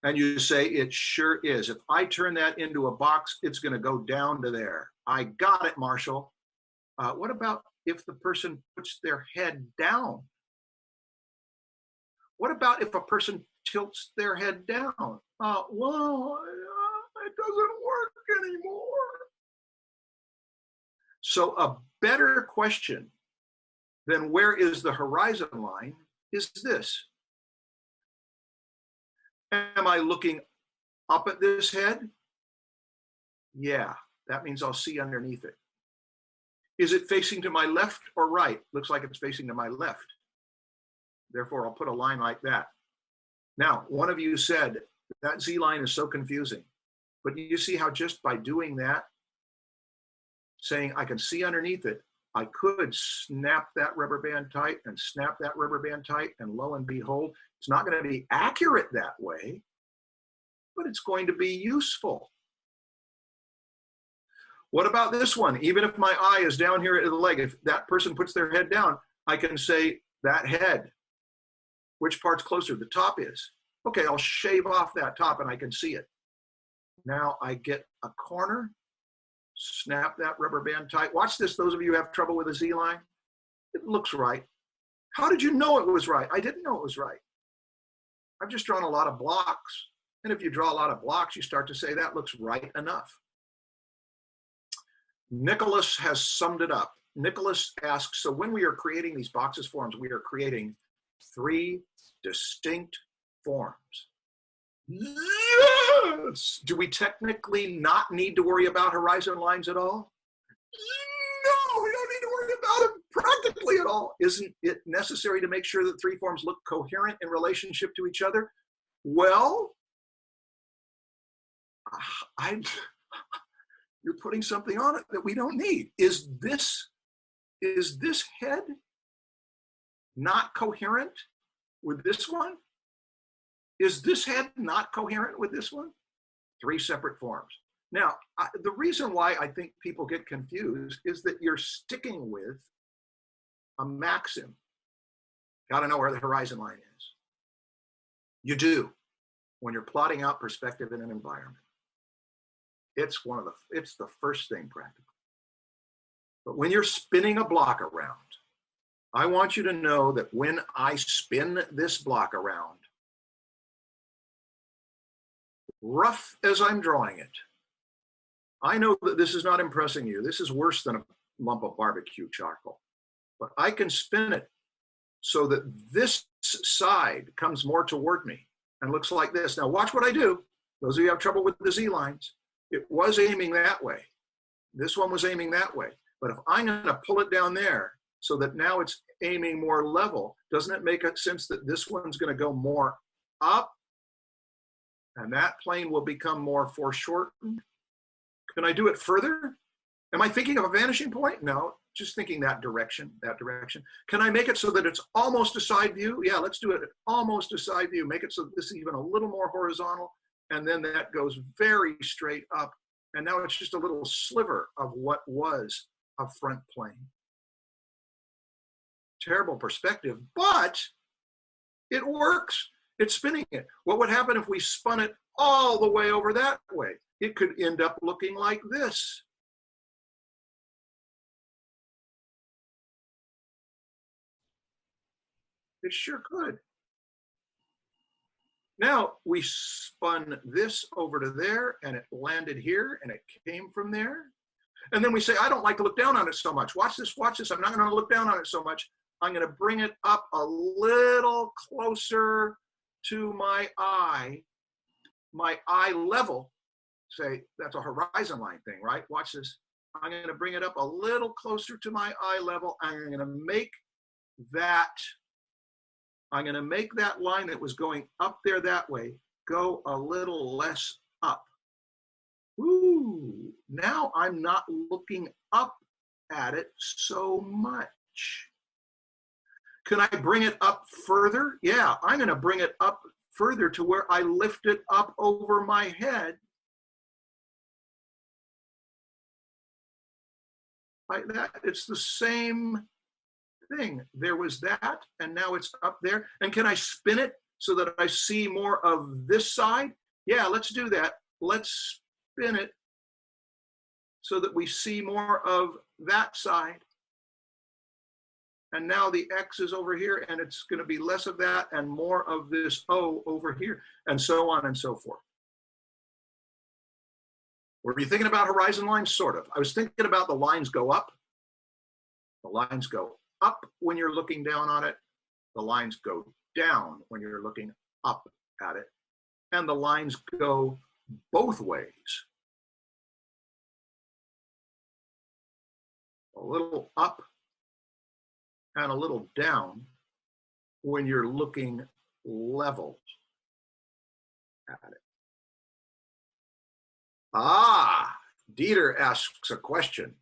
And you say, it sure is. If I turn that into a box, it's going to go down to there. I got it, Marshall. What about if the person puts their head down? What about if a person tilts their head down? Well, it doesn't work anymore. So a better question than where is the horizon line is this. Am I looking up at this head? Yeah, that means I'll see underneath it. Is it facing to my left or right? Looks like it's facing to my left. Therefore, I'll put a line like that. Now, one of you said that Z line is so confusing, but you see how just by doing that, saying I can see underneath it, I could snap that rubber band tight and snap that rubber band tight, and lo and behold, it's not going to be accurate that way, but it's going to be useful. What about this one? Even if my eye is down here at the leg, if that person puts their head down, I can say that head. Which part's closer? The top is. Okay, I'll shave off that top and I can see it. Now I get a corner, snap that rubber band tight. Watch this, those of you who have trouble with a Z line. It looks right. How did you know it was right? I didn't know it was right. I've just drawn a lot of blocks. And if you draw a lot of blocks, you start to say that looks right enough. Nicholas has summed it up. Nicholas asks, so when we are creating these boxes forms, we are creating 3 distinct forms. Yes! Do we technically not need to worry about horizon lines at all? No, we don't need to worry about them. practically at all. Isn't it necessary to make sure that three forms look coherent in relationship to each other? Well, you're putting something on it that we don't need. Is this head not coherent with this one? Is this head not coherent with this one? Three separate forms. Now, the reason why I think people get confused is that you're sticking with a maxim. Got to know where the horizon line is. You do when you're plotting out perspective in an environment. It's the first thing practical. But when you're spinning a block around, I want you to know that when I spin this block around, rough as I'm drawing it, I know that this is not impressing you. This is worse than a lump of barbecue charcoal. But I can spin it so that this side comes more toward me and looks like this. Now watch what I do. Those of you who have trouble with the Z lines, it was aiming that way. This one was aiming that way. But if I'm going to pull it down there so that now it's aiming more level, doesn't it make sense that this one's going to go more up? And that plane will become more foreshortened. Can I do it further? Am I thinking of a vanishing point? No, just thinking that direction, that direction. Can I make it so that it's almost a side view? Yeah, let's do it almost a side view. Make it so that this is even a little more horizontal. And then that goes very straight up. And now it's just a little sliver of what was a front plane. Terrible perspective, but it works. It's spinning it. What would happen if we spun it all the way over that way? It could end up looking like this. It sure could. Now we spun this over to there and it landed here and it came from there. And then we say, I don't like to look down on it so much. Watch this, watch this. I'm not going to look down on it so much. I'm going to bring it up a little closer to my eye level. Say, that's a horizon line thing, right? Watch this. I'm going to bring it up a little closer to my eye level. I'm going to make that line that was going up there that way go a little less up. Ooh, now I'm not looking up at it so much. Can I bring it up further? Yeah, I'm going to bring it up further to where I lift it up over my head. Like that. It's the same thing. There was that, and now it's up there. And can I spin it so that I see more of this side? Yeah, let's do that. Let's spin it so that we see more of that side. And now the X is over here, and it's going to be less of that and more of this O over here, and so on and so forth. Were you thinking about horizon lines? Sort of. I was thinking about the lines go up. The lines go up when you're looking down on it. The lines go down when you're looking up at it. And the lines go both ways. A little up and a little down when you're looking level at it. Ah, Dieter asks a question.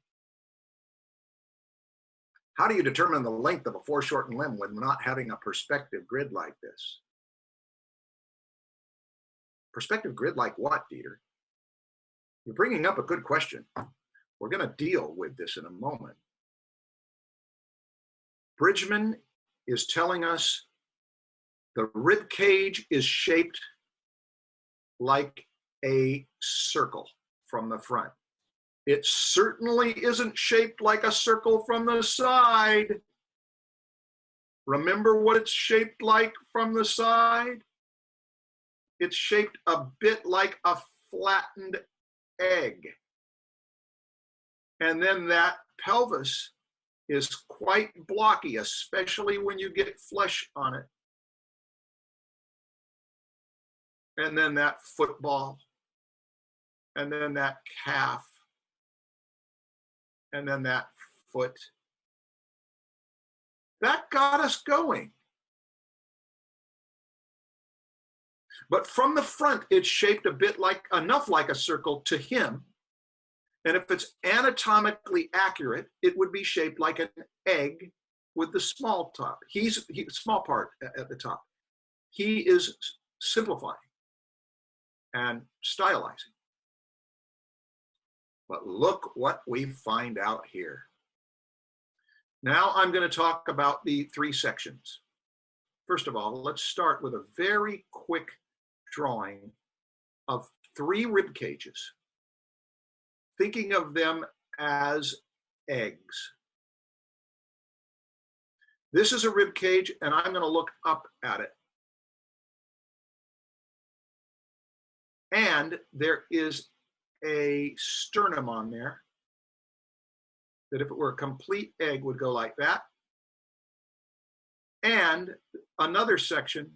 How do you determine the length of a foreshortened limb when not having a perspective grid like this? Perspective grid like what, Dieter? You're bringing up a good question. We're going to deal with this in a moment. Bridgman is telling us the rib cage is shaped like a circle from the front. It certainly isn't shaped like a circle from the side. Remember what it's shaped like from the side? It's shaped a bit like a flattened egg. And then that pelvis is quite blocky, especially when you get flesh on it. And then that football, and then that calf, and then that foot, That got us going. But from the front, it's shaped a bit like, enough like a circle to him. And if it's anatomically accurate, it would be shaped like an egg with the small top. Small part at the top. He is simplifying and stylizing. But look what we find out here. Now I'm going to talk about the 3 sections. First of all, let's start with a very quick drawing of 3 rib cages, thinking of them as eggs. This is a rib cage, and I'm going to look up at it. And there is a sternum on there that, if it were a complete egg, would go like that. And another section,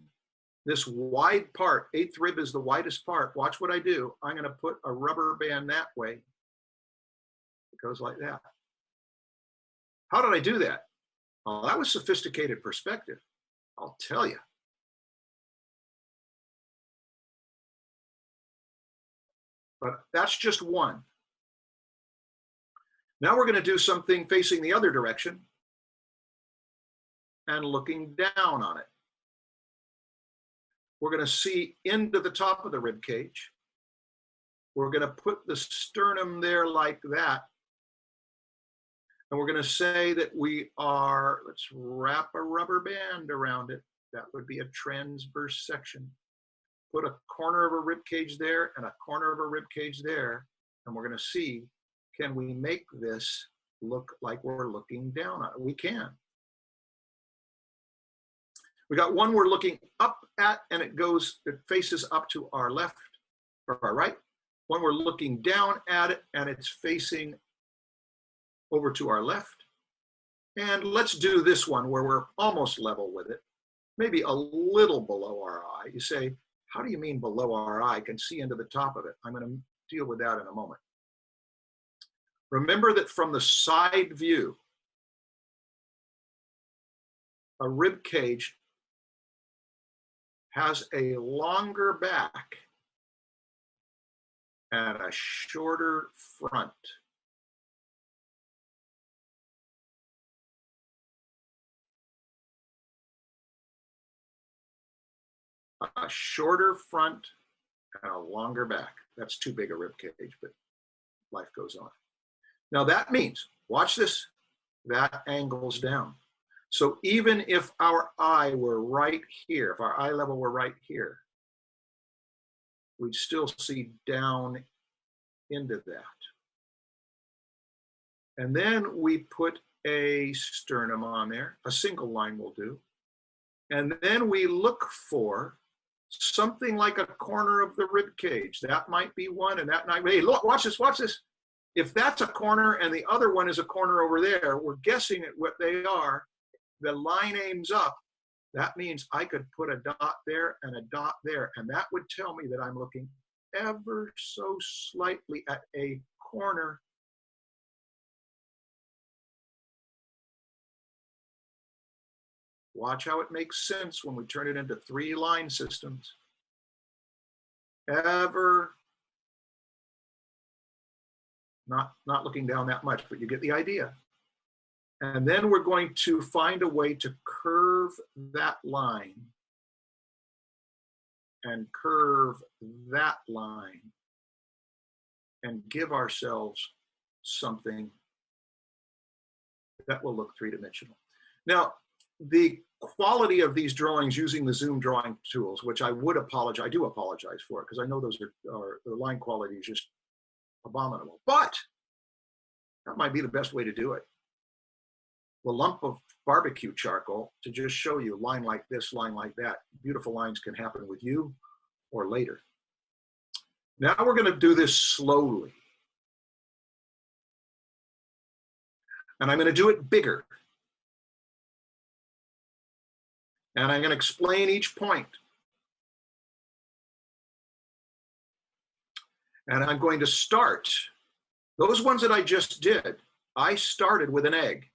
this wide part, 8th rib is the widest part. Watch what I do. I'm going to put a rubber band that way. It goes like that. How did I do that? Well, that was sophisticated perspective, I'll tell you. But that's just one. Now we're going to do something facing the other direction and looking down on it. We're going to see into the top of the rib cage. We're going to put the sternum there like that. And we're going to say that we are, let's wrap a rubber band around it. That would be a transverse section. Put a corner of a rib cage there and a corner of a rib cage there. And we're going to see, can we make this look like we're looking down on it? We can. We got one we're looking up at, and it faces up to our left or our right. One we're looking down at it, and it's facing over to our left. And let's do this one where we're almost level with it, maybe a little below our eye. You say, how do you mean below our eye? I can see into the top of it. I'm going to deal with that in a moment. Remember that from the side view, a rib cage has a longer back and a shorter front. A shorter front and a longer back. That's too big a rib cage, but life goes on. Now that means, watch this, that angles down. So even if our eye were right here, if our eye level were right here, we'd still see down into that. And then we put a sternum on there, a single line will do. And then we look for something like a corner of the rib cage. That might be one, and that might be, hey, look, watch this, watch this. If that's a corner and the other one is a corner over there, we're guessing at what they are. The line aims up. That means I could put a dot there and a dot there, and that would tell me that I'm looking ever so slightly at a corner. Watch how it makes sense when we turn it into 3 line systems. Ever not looking down that much, but you get the idea. And then we're going to find a way to curve that line and curve that line and give ourselves something that will look 3-dimensional. Now, the quality of these drawings using the Zoom drawing tools, which I do apologize for, because I know those are the line quality is just abominable, but that might be the best way to do it. The lump of barbecue charcoal to just show you line like this, line like that. Beautiful lines can happen with you or later. Now we're going to do this slowly. And I'm going to do it bigger. And I'm going to explain each point. And I'm going to start, those ones that I just did, I started with an egg.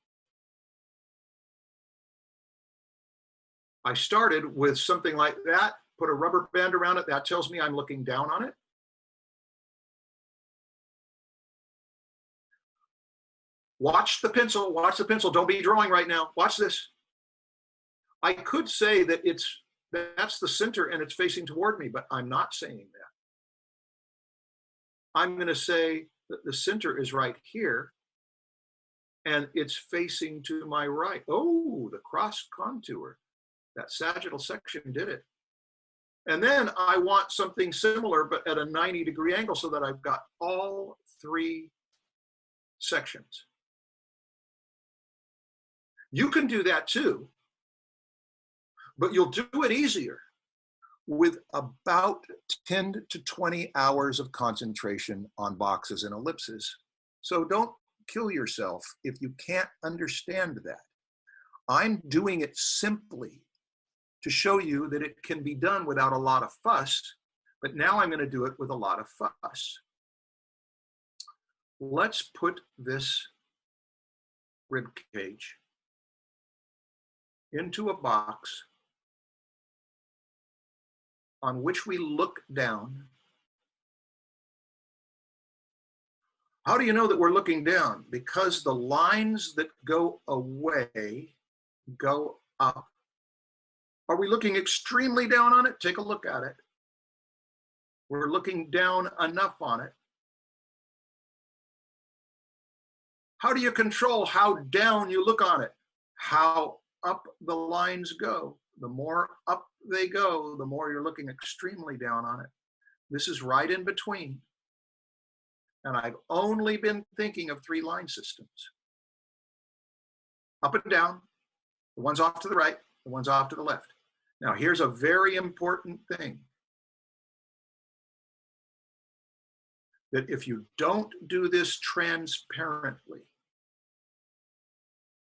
I started with something like that, put a rubber band around it. That tells me I'm looking down on it. Watch the pencil, watch the pencil. Don't be drawing right now. Watch this. I could say that that's the center and it's facing toward me, but I'm not saying that. I'm going to say that the center is right here and it's facing to my right. Oh, the cross contour. That sagittal section did it. And then I want something similar, but at a 90-degree angle so that I've got all three sections. You can do that too, but you'll do it easier with about 10 to 20 hours of concentration on boxes and ellipses. So don't kill yourself if you can't understand that. I'm doing it simply to show you that it can be done without a lot of fuss, but now I'm going to do it with a lot of fuss. Let's put this rib cage into a box on which we look down. How do you know that we're looking down? Because the lines that go away go up. Are we looking extremely down on it? Take a look at it. We're looking down enough on it. How do you control how down you look on it? How up the lines go. The more up they go, the more you're looking extremely down on it. This is right in between. And I've only been thinking of three line systems. Up and down, the ones off to the right, the ones off to the left. Now here's a very important thing. That if you don't do this transparently,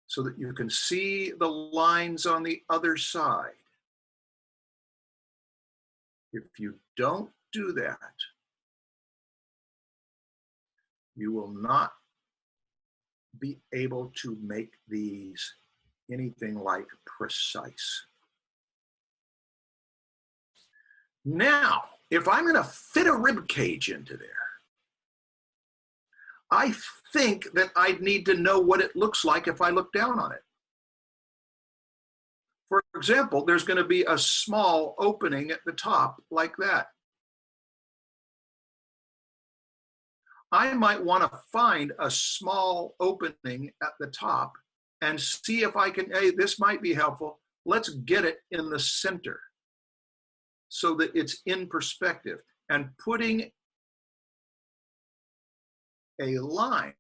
so that you can see the lines on the other side, if you don't do that, you will not be able to make these anything like precise. Now, if I'm going to fit a rib cage into there, I think that I'd need to know what it looks like if I look down on it. For example, there's going to be a small opening at the top like that. I might want to find a small opening at the top and see if I can, hey, this might be helpful. Let's get it in the center so that it's in perspective. And putting a line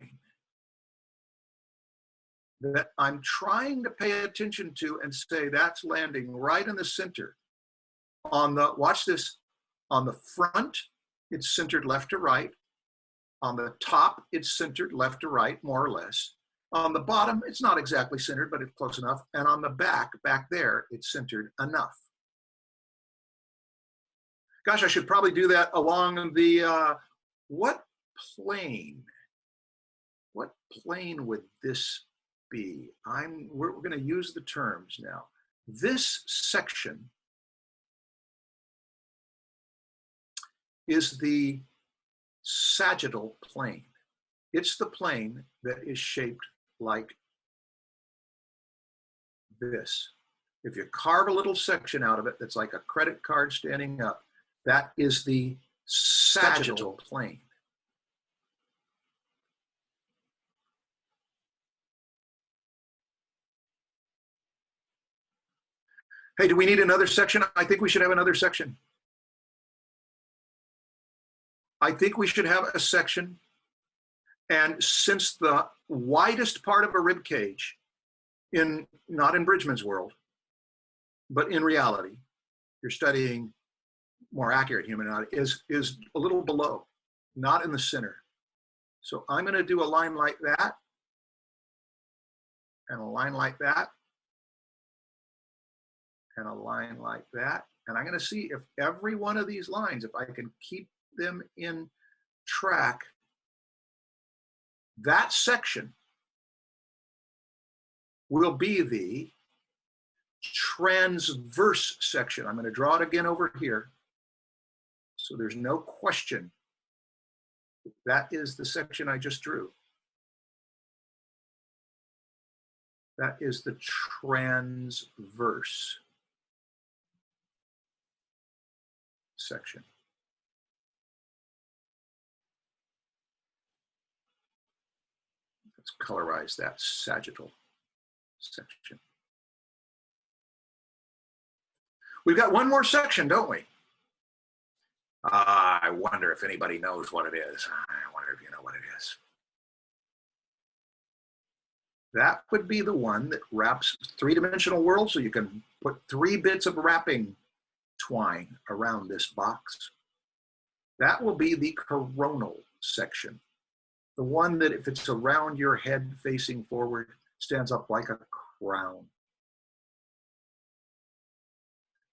that I'm trying to pay attention to and say that's landing right in the center. On the, watch this, on the front, it's centered left to right. On the top, it's centered left to right, more or less. On the bottom, it's not exactly centered, but it's close enough. And on the back there, it's centered enough. Gosh, I should probably do that along the, what plane would this be? We're going to use the terms now. This section is the sagittal plane. It's the plane that is shaped like this. If you carve a little section out of it that's like a credit card standing up, that is the sagittal plane. Hey, do we need another section? I think we should have another section. I think we should have a section. And since the widest part of a rib cage, not in Bridgman's world, but in reality, you're studying more accurate human anatomy, is a little below, not in the center. So I'm going to do a line like that, and a line like that, and a line like that. And I'm going to see if every one of these lines, if I can keep them in track, that section will be the transverse section. I'm going to draw it again over here, so there's no question. That is the section I just drew. That is the transverse section. Let's colorize that sagittal section. We've got one more section, don't we? I wonder if anybody knows what it is. I wonder if you know what it is. That would be the one that wraps three-dimensional world, so you can put 3 bits of wrapping twine around this box. That will be the coronal section. The one that, if it's around your head facing forward, stands up like a crown.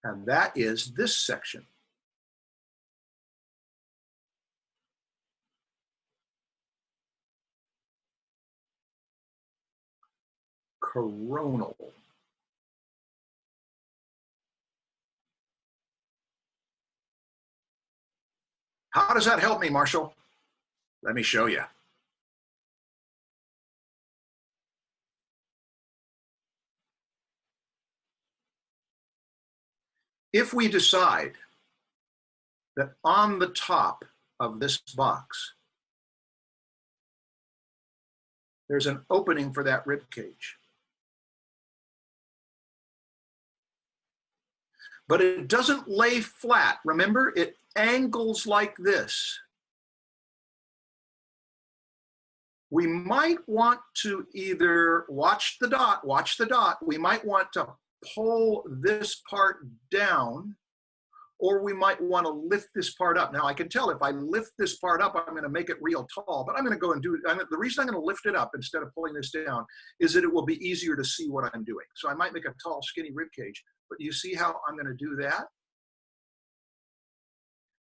And that is this section. Coronal. How does that help me, Marshall? Let me show you. If we decide that on the top of this box, there's an opening for that rib cage, but it doesn't lay flat. Remember, it angles like this. We might want to either watch the dot. We might want to pull this part down, or we might want to lift this part up. Now I can tell if I lift this part up, I'm going to make it real tall, but I'm going to go and do it. The reason I'm going to lift it up instead of pulling this down is that it will be easier to see what I'm doing. So I might make a tall, skinny rib cage, but you see how I'm going to do that?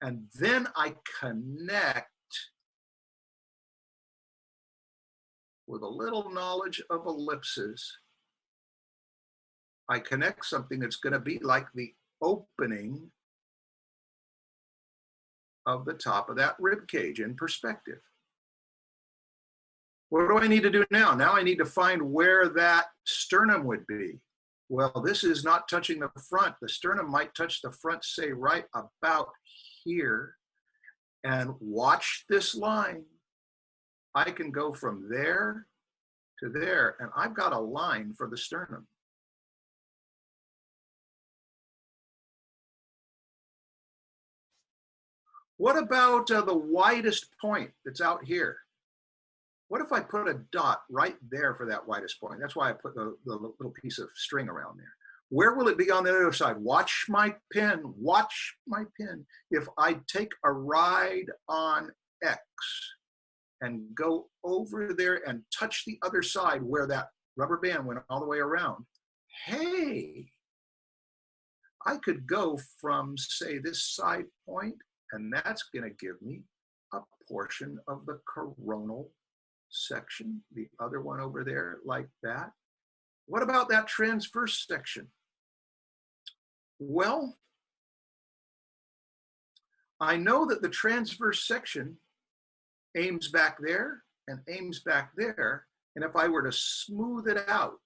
And then I connect with a little knowledge of ellipses. I connect something that's going to be like the opening of the top of that rib cage in perspective. What do I need to do now? Now I need to find where that sternum would be. Well, this is not touching the front. The sternum might touch the front, say right about here. And watch this line. I can go from there to there, and I've got a line for the sternum. What about the widest point that's out here? What if I put a dot right there for that widest point? That's why I put the little piece of string around there. Where will it be on the other side? Watch my pin, watch my pin. If I take a ride on X and go over there and touch the other side where that rubber band went all the way around, hey, I could go from, say, this side point, and that's going to give me a portion of the coronal section, the other one over there like that. What about that transverse section? Well, I know that the transverse section aims back there and aims back there, and if I were to smooth it out,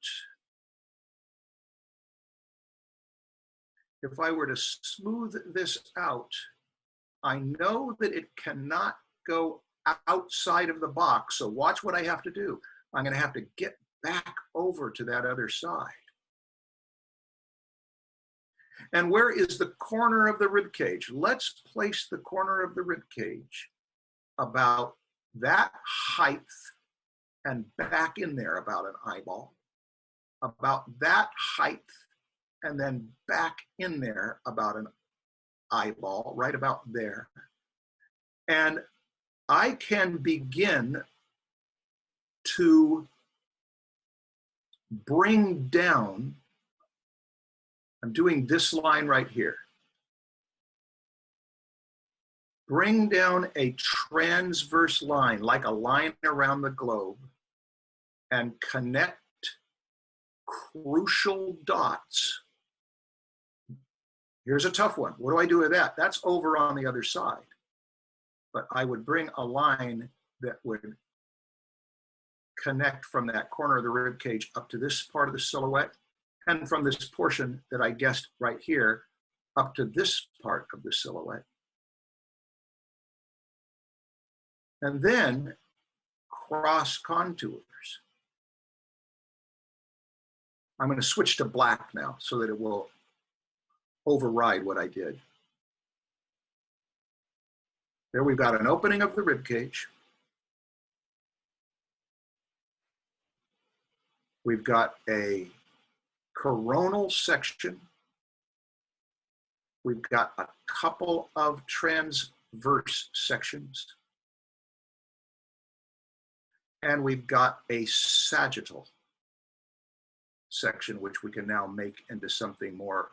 if I were to smooth this out, I know that it cannot go outside of the box. So watch what I have to do. I'm going to have to get back over to that other side. And where is the corner of the rib cage? Let's place the corner of the rib cage about that height and back in there about an eyeball, about that height, and then back in there about an eyeball, right about there. And I can begin to bring down, I'm doing this line right here. Bring down a transverse line, like a line around the globe, and connect crucial dots. Here's a tough one. What do I do with that? That's over on the other side. But I would bring a line that would connect from that corner of the rib cage up to this part of the silhouette, and from this portion that I guessed right here up to this part of the silhouette. And then cross contours. I'm going to switch to black now so that it will override what I did. There we've got an opening of the rib cage. We've got a coronal section. We've got a couple of transverse sections. And we've got a sagittal section, which we can now make into something more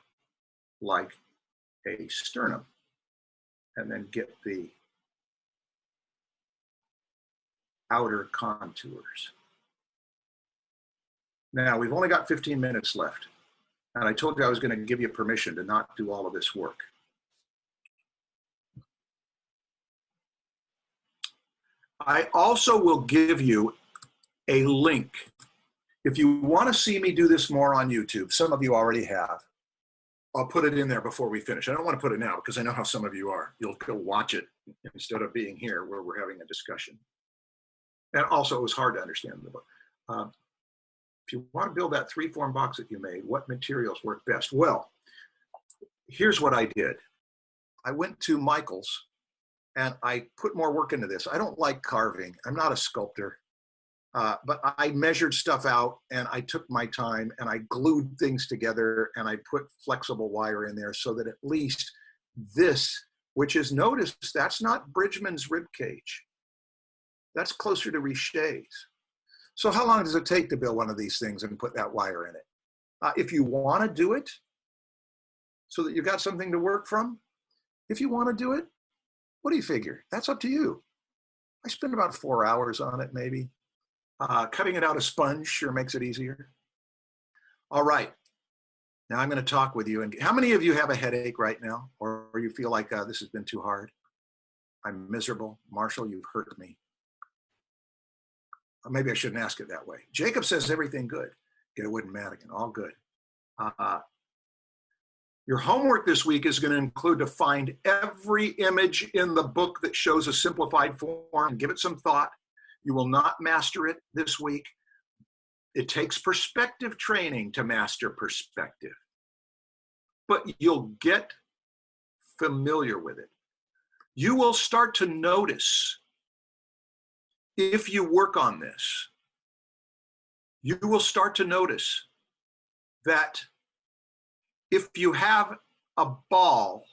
like a sternum, and then get the outer contours. Now, we've only got 15 minutes left, and I told you I was going to give you permission to not do all of this work. I also will give you a link. If you want to see me do this more on YouTube, some of you already have, I'll put it in there before we finish. I don't want to put it now because I know how some of you are. You'll go watch it instead of being here where we're having a discussion. And also, it was hard to understand the book. If you want to build that three-form box that you made, what materials work best? Well, here's what I did. I went to Michael's and I put more work into this. I don't like carving. I'm not a sculptor. But I measured stuff out and I took my time and I glued things together and I put flexible wire in there so that at least this, which is, notice, that's not Bridgman's rib cage. That's closer to Richet's. So how long does it take to build one of these things and put that wire in it? If you want to do it so that you've got something to work from, if you want to do it, what do you figure? That's up to you. I spend about 4 hours on it, maybe. Cutting it out of sponge sure makes it easier. All right, now I'm going to talk with you. And how many of you have a headache right now, or you feel like this has been too hard? I'm miserable. Marshall, you've hurt me. Maybe I shouldn't ask it that way. Jacob says everything good. Get a wooden Madigan, all good. Your homework this week is going to include to find every image in the book that shows a simplified form and give it some thought. You will not master it this week. It takes perspective training to master perspective, but you'll get familiar with it. You will start to notice, if you work on this, you will start to notice that if you have a ball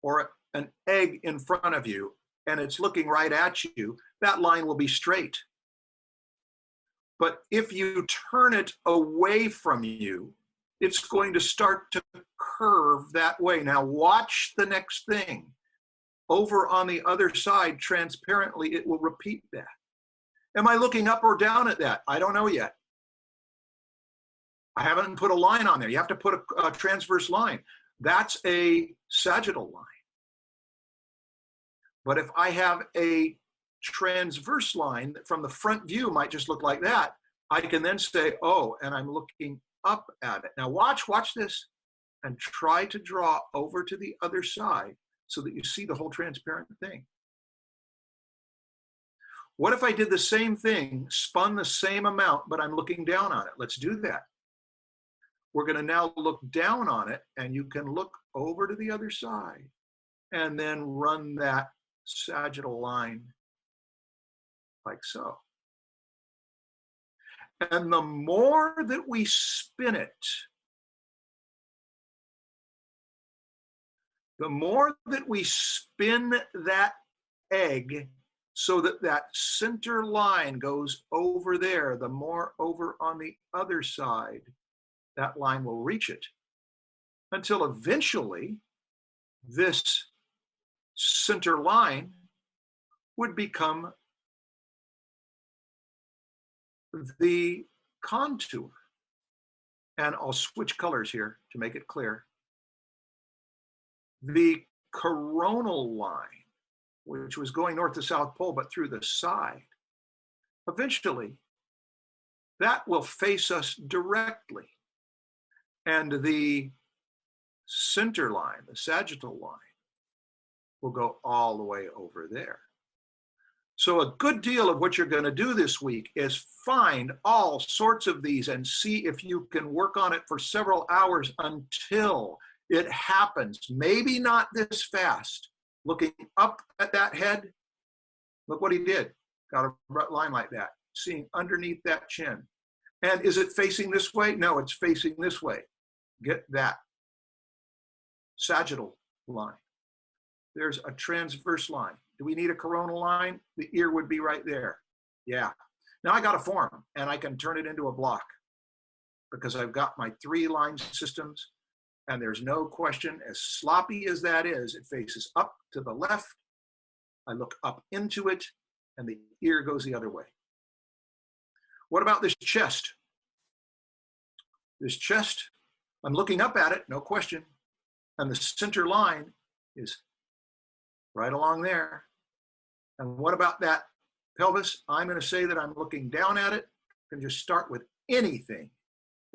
or an egg in front of you and it's looking right at you, that line will be straight. But if you turn it away from you, it's going to start to curve that way. Now watch the next thing. Over on the other side, transparently, it will repeat that. Am I looking up or down at that? I don't know yet. I haven't put a line on there. You have to put a transverse line. That's a sagittal line. But if I have a transverse line that from the front view might just look like that, I can then say, oh, and I'm looking up at it. Now watch this, and try to draw over to the other side so that you see the whole transparent thing. What if I did the same thing, spun the same amount, but I'm looking down on it? Let's do that. We're going to now look down on it, and you can look over to the other side and then run that sagittal line like so. And the more that we spin it, the more that we spin that egg so that that center line goes over there, the more over on the other side that line will reach it, until eventually this center line would become the contour. and I'll switch colors here to make it clear. The coronal line, which was going north to south pole, but through the side, eventually that will face us directly. And the center line, the sagittal line, will go all the way over there. So a good deal of what you're going to do this week is find all sorts of these and see if you can work on it for several hours until it happens. Maybe not this fast. Looking up at that head, look what he did. Got a line like that. Seeing underneath that chin. And is it facing this way? No, it's facing this way. Get that. Sagittal line. There's a transverse line. Do we need a coronal line? The ear would be right there. Yeah. Now I got a form and I can turn it into a block because I've got my 3-line systems, and there's no question, as sloppy as that is, it faces up to the left. I look up into it and the ear goes the other way. What about this chest? This chest, I'm looking up at it, no question. And the center line is right along there. And what about that pelvis? I'm going to say that I'm looking down at it. I can just start with anything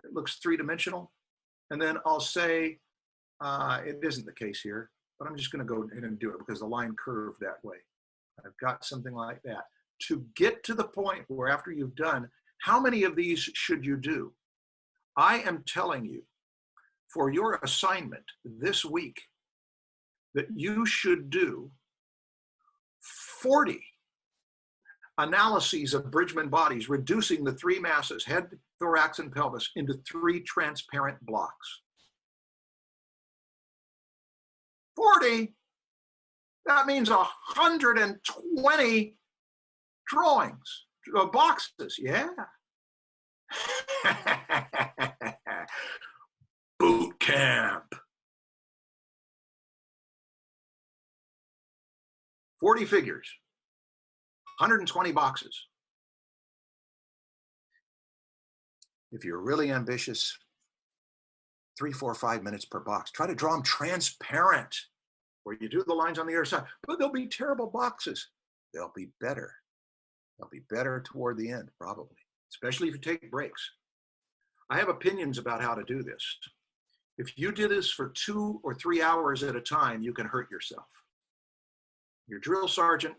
that looks 3-dimensional. And then I'll say, it isn't the case here, but I'm just going to go ahead and do it because the line curved that way. I've got something like that. To get to the point where after you've done, how many of these should you do? I am telling you, for your assignment this week, that you should do 40 analyses of bridgman bodies, reducing the 3 masses, head, thorax, and pelvis, into 3 transparent blocks. 40? That means 120 drawings, boxes, yeah. Boot camp. 40 figures, 120 boxes. If you're really ambitious, 3, 4, 5 minutes per box. Try to draw them transparent, where you do the lines on the other side. But they'll be terrible boxes. They'll be better. They'll be better toward the end, probably, especially if you take breaks. I have opinions about how to do this. If you do this for 2 or 3 hours at a time, you can hurt yourself. Your drill sergeant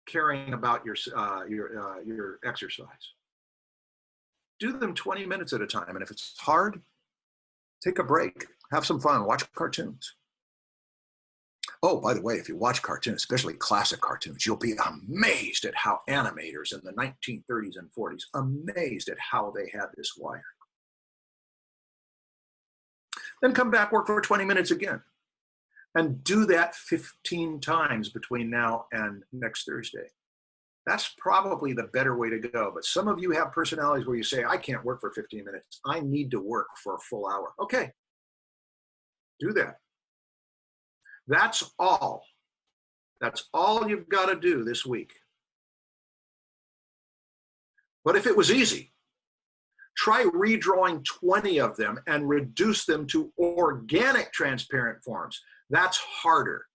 caring about your exercise. Do them 20 minutes at a time. And if it's hard, take a break. Have some fun. Watch cartoons. Oh, by the way, if you watch cartoons, especially classic cartoons, you'll be amazed at how animators in the 1930s and 40s, amazed at how they had this wired. Then come back, work for 20 minutes again. And do that 15 times between now and next Thursday. That's probably the better way to go. But some of you have personalities where you say, I can't work for 15 minutes. I need to work for a full hour. Okay, do that. That's all. That's all you've got to do this week. But if it was easy, try redrawing 20 of them and reduce them to organic transparent forms. That's harder.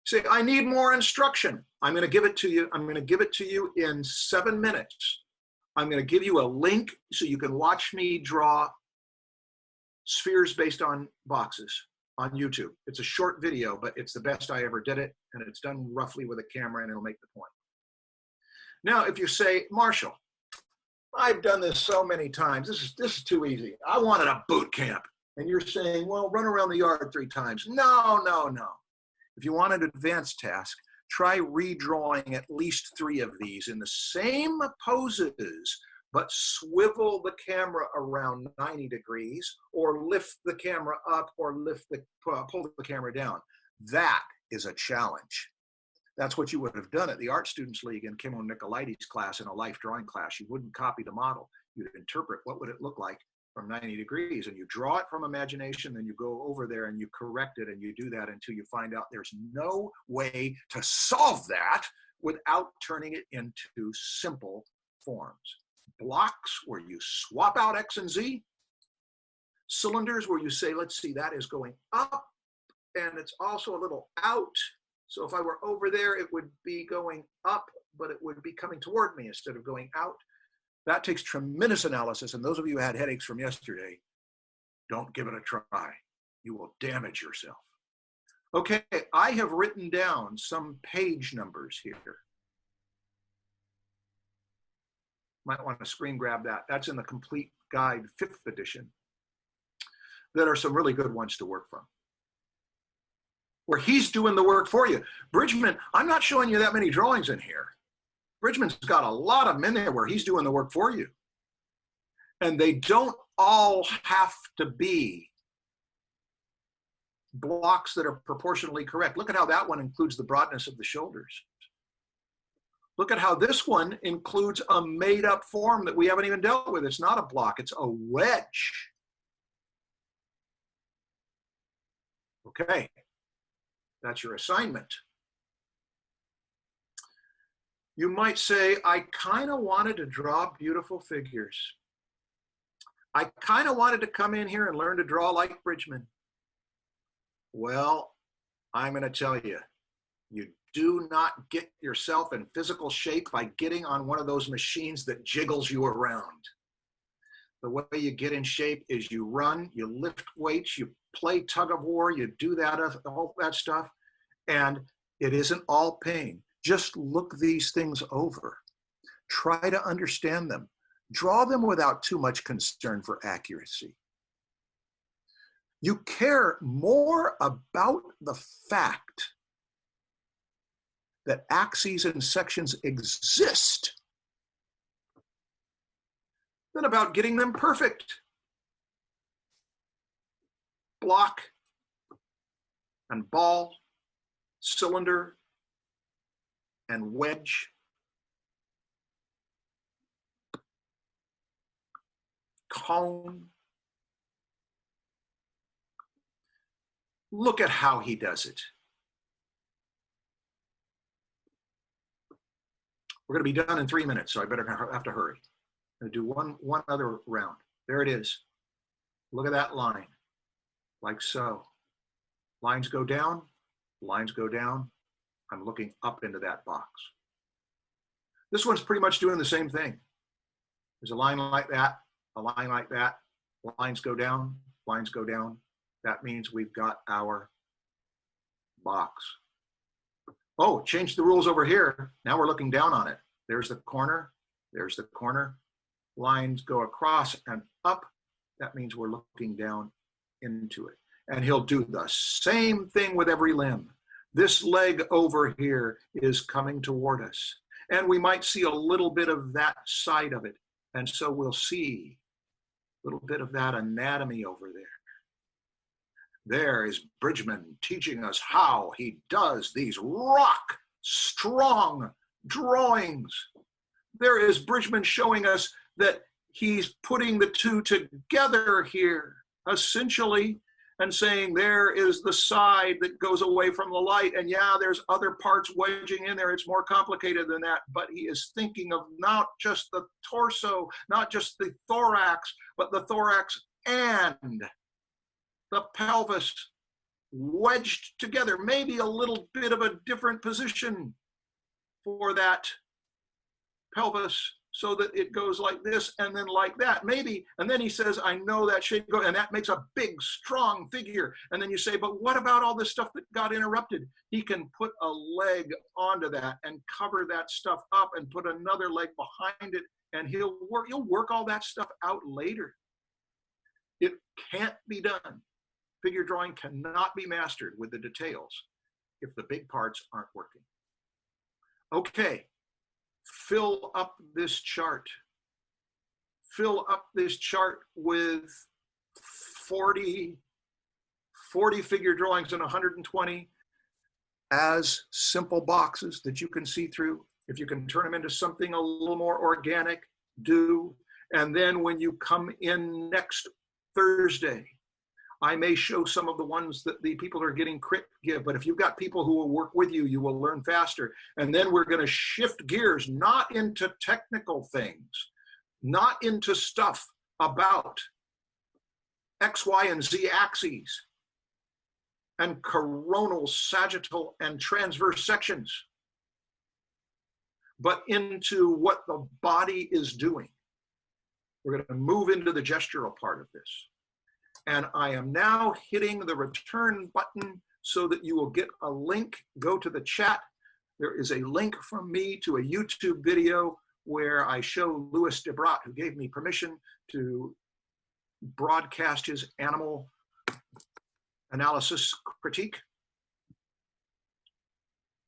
Say, I need more instruction. I'm going to give it to you. I'm going to give it to you in 7 minutes. I'm going to give you a link so you can watch me draw spheres based on boxes on YouTube. It's a short video, but it's the best I ever did it. And it's done roughly with a camera and it'll make the point. Now, if you say, Marshall, I've done this so many times. This is too easy. I wanted a boot camp. And you're saying, well, run around the yard 3 times. No, no, no. If you want an advanced task, try redrawing at least 3 of these in the same poses, but swivel the camera around 90 degrees or lift the camera up or pull the camera down. That is a challenge. That's what you would have done at the Art Students League in Kimon Nicolaides' class in a life drawing class. You wouldn't copy the model. You'd interpret what would it look like from 90 degrees, and you draw it from imagination, then you go over there and you correct it, and you do that until you find out there's no way to solve that without turning it into simple forms. Blocks where you swap out X and Z, cylinders where you say, let's see, that is going up and it's also a little out. So if I were over there, it would be going up, but it would be coming toward me instead of going out. That takes tremendous analysis. And those of you who had headaches from yesterday, don't give it a try. You will damage yourself. Okay, I have written down some page numbers here. Might want to screen grab that. That's in the Complete Guide 5th edition. That are some really good ones to work from, where he's doing the work for you. Bridgman, I'm not showing you that many drawings in here. Bridgman's got a lot of them in there where he's doing the work for you. And they don't all have to be blocks that are proportionally correct. Look at how that one includes the broadness of the shoulders. Look at how this one includes a made-up form that we haven't even dealt with. It's not a block, it's a wedge. Okay, that's your assignment. You might say, I kind of wanted to draw beautiful figures. I kind of wanted to come in here and learn to draw like Bridgman. Well, I'm going to tell you, you do not get yourself in physical shape by getting on one of those machines that jiggles you around. The way you get in shape is you run, you lift weights, you play tug of war, you do that, all that stuff, and it isn't all pain. Just look these things over. Try to understand them. Draw them without too much concern for accuracy. You care more about the fact that axes and sections exist than about getting them perfect. Block and ball, cylinder and wedge, cone. Look at how he does it. We're going to be done in 3 minutes, so I better have to hurry. I'm going to do one other round. There it is. Look at that line, like so. Lines go down, lines go down. I'm looking up into that box. This one's pretty much doing the same thing. There's a line like that, a line like that. Lines go down, lines go down. That means we've got our box. Oh, change the rules over here. Now we're looking down on it. There's the corner, there's the corner. Lines go across and up. That means we're looking down into it. And he'll do the same thing with every limb. This leg over here is coming toward us. And we might see a little bit of that side of it. And so we'll see a little bit of that anatomy over there. There is Bridgman teaching us how he does these rock strong drawings. There is Bridgman showing us that he's putting the two together here, essentially, and saying there is the side that goes away from the light. And yeah, there's other parts wedging in there. It's more complicated than that. But he is thinking of not just the torso, not just the thorax, but the thorax and the pelvis wedged together. Maybe a little bit of a different position for that pelvis so that it goes like this and then like that, maybe. And then he says, I know that shape, and that makes a big, strong figure. And then you say, but what about all this stuff that got interrupted? He can put a leg onto that and cover that stuff up and put another leg behind it, and he'll work all that stuff out later. It can't be done. Figure drawing cannot be mastered with the details if the big parts aren't working. Okay. Fill up this chart. Fill up this chart with 40 figure drawings and 120 as simple boxes that you can see through. If you can turn them into something a little more organic, do. And then when you come in next Thursday, I may show some of the ones that the people who are getting crit give, but if you've got people who will work with you, you will learn faster. And then we're going to shift gears, not into technical things, not into stuff about X, Y, and Z axes, and coronal, sagittal, and transverse sections, but into what the body is doing. We're going to move into the gestural part of this. And I am now hitting the return button so that you will get a link. Go to the chat. There is a link from me to a YouTube video where I show Louis Debrat, who gave me permission to broadcast his animal analysis critique.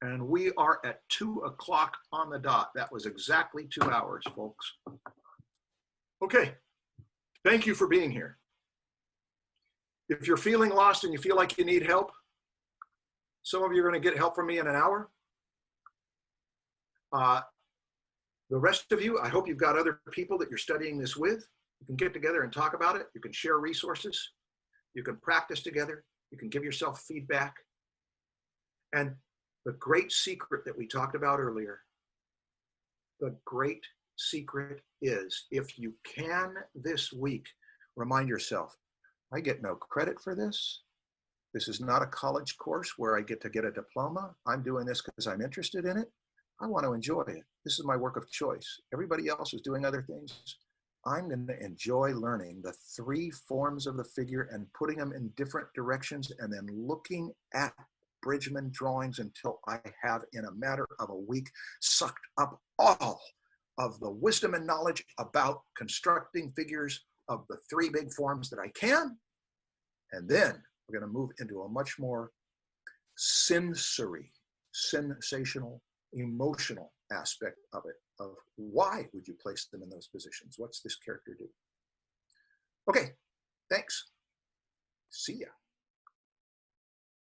And we are at 2 o'clock on the dot. That was exactly 2 hours, folks. Okay, thank you for being here. If you're feeling lost and you feel like you need help, some of you are going to get help from me in an hour. The rest of you, I hope you've got other people that you're studying this with. You can get together and talk about it. You can share resources. You can practice together. You can give yourself feedback. And the great secret that we talked about earlier, the great secret is, if you can this week, remind yourself, I get no credit for this. This is not a college course where I get to get a diploma. I'm doing this because I'm interested in it. I want to enjoy it. This is my work of choice. Everybody else is doing other things. I'm going to enjoy learning the 3 forms of the figure and putting them in different directions, and then looking at bridgman drawings until I have, in a matter of a week, sucked up all of the wisdom and knowledge about constructing figures of the 3 big forms that I can. And then we're going to move into a much more sensory, sensational, emotional aspect of it, of why would you place them in those positions? What's this character do? Okay, thanks. See ya.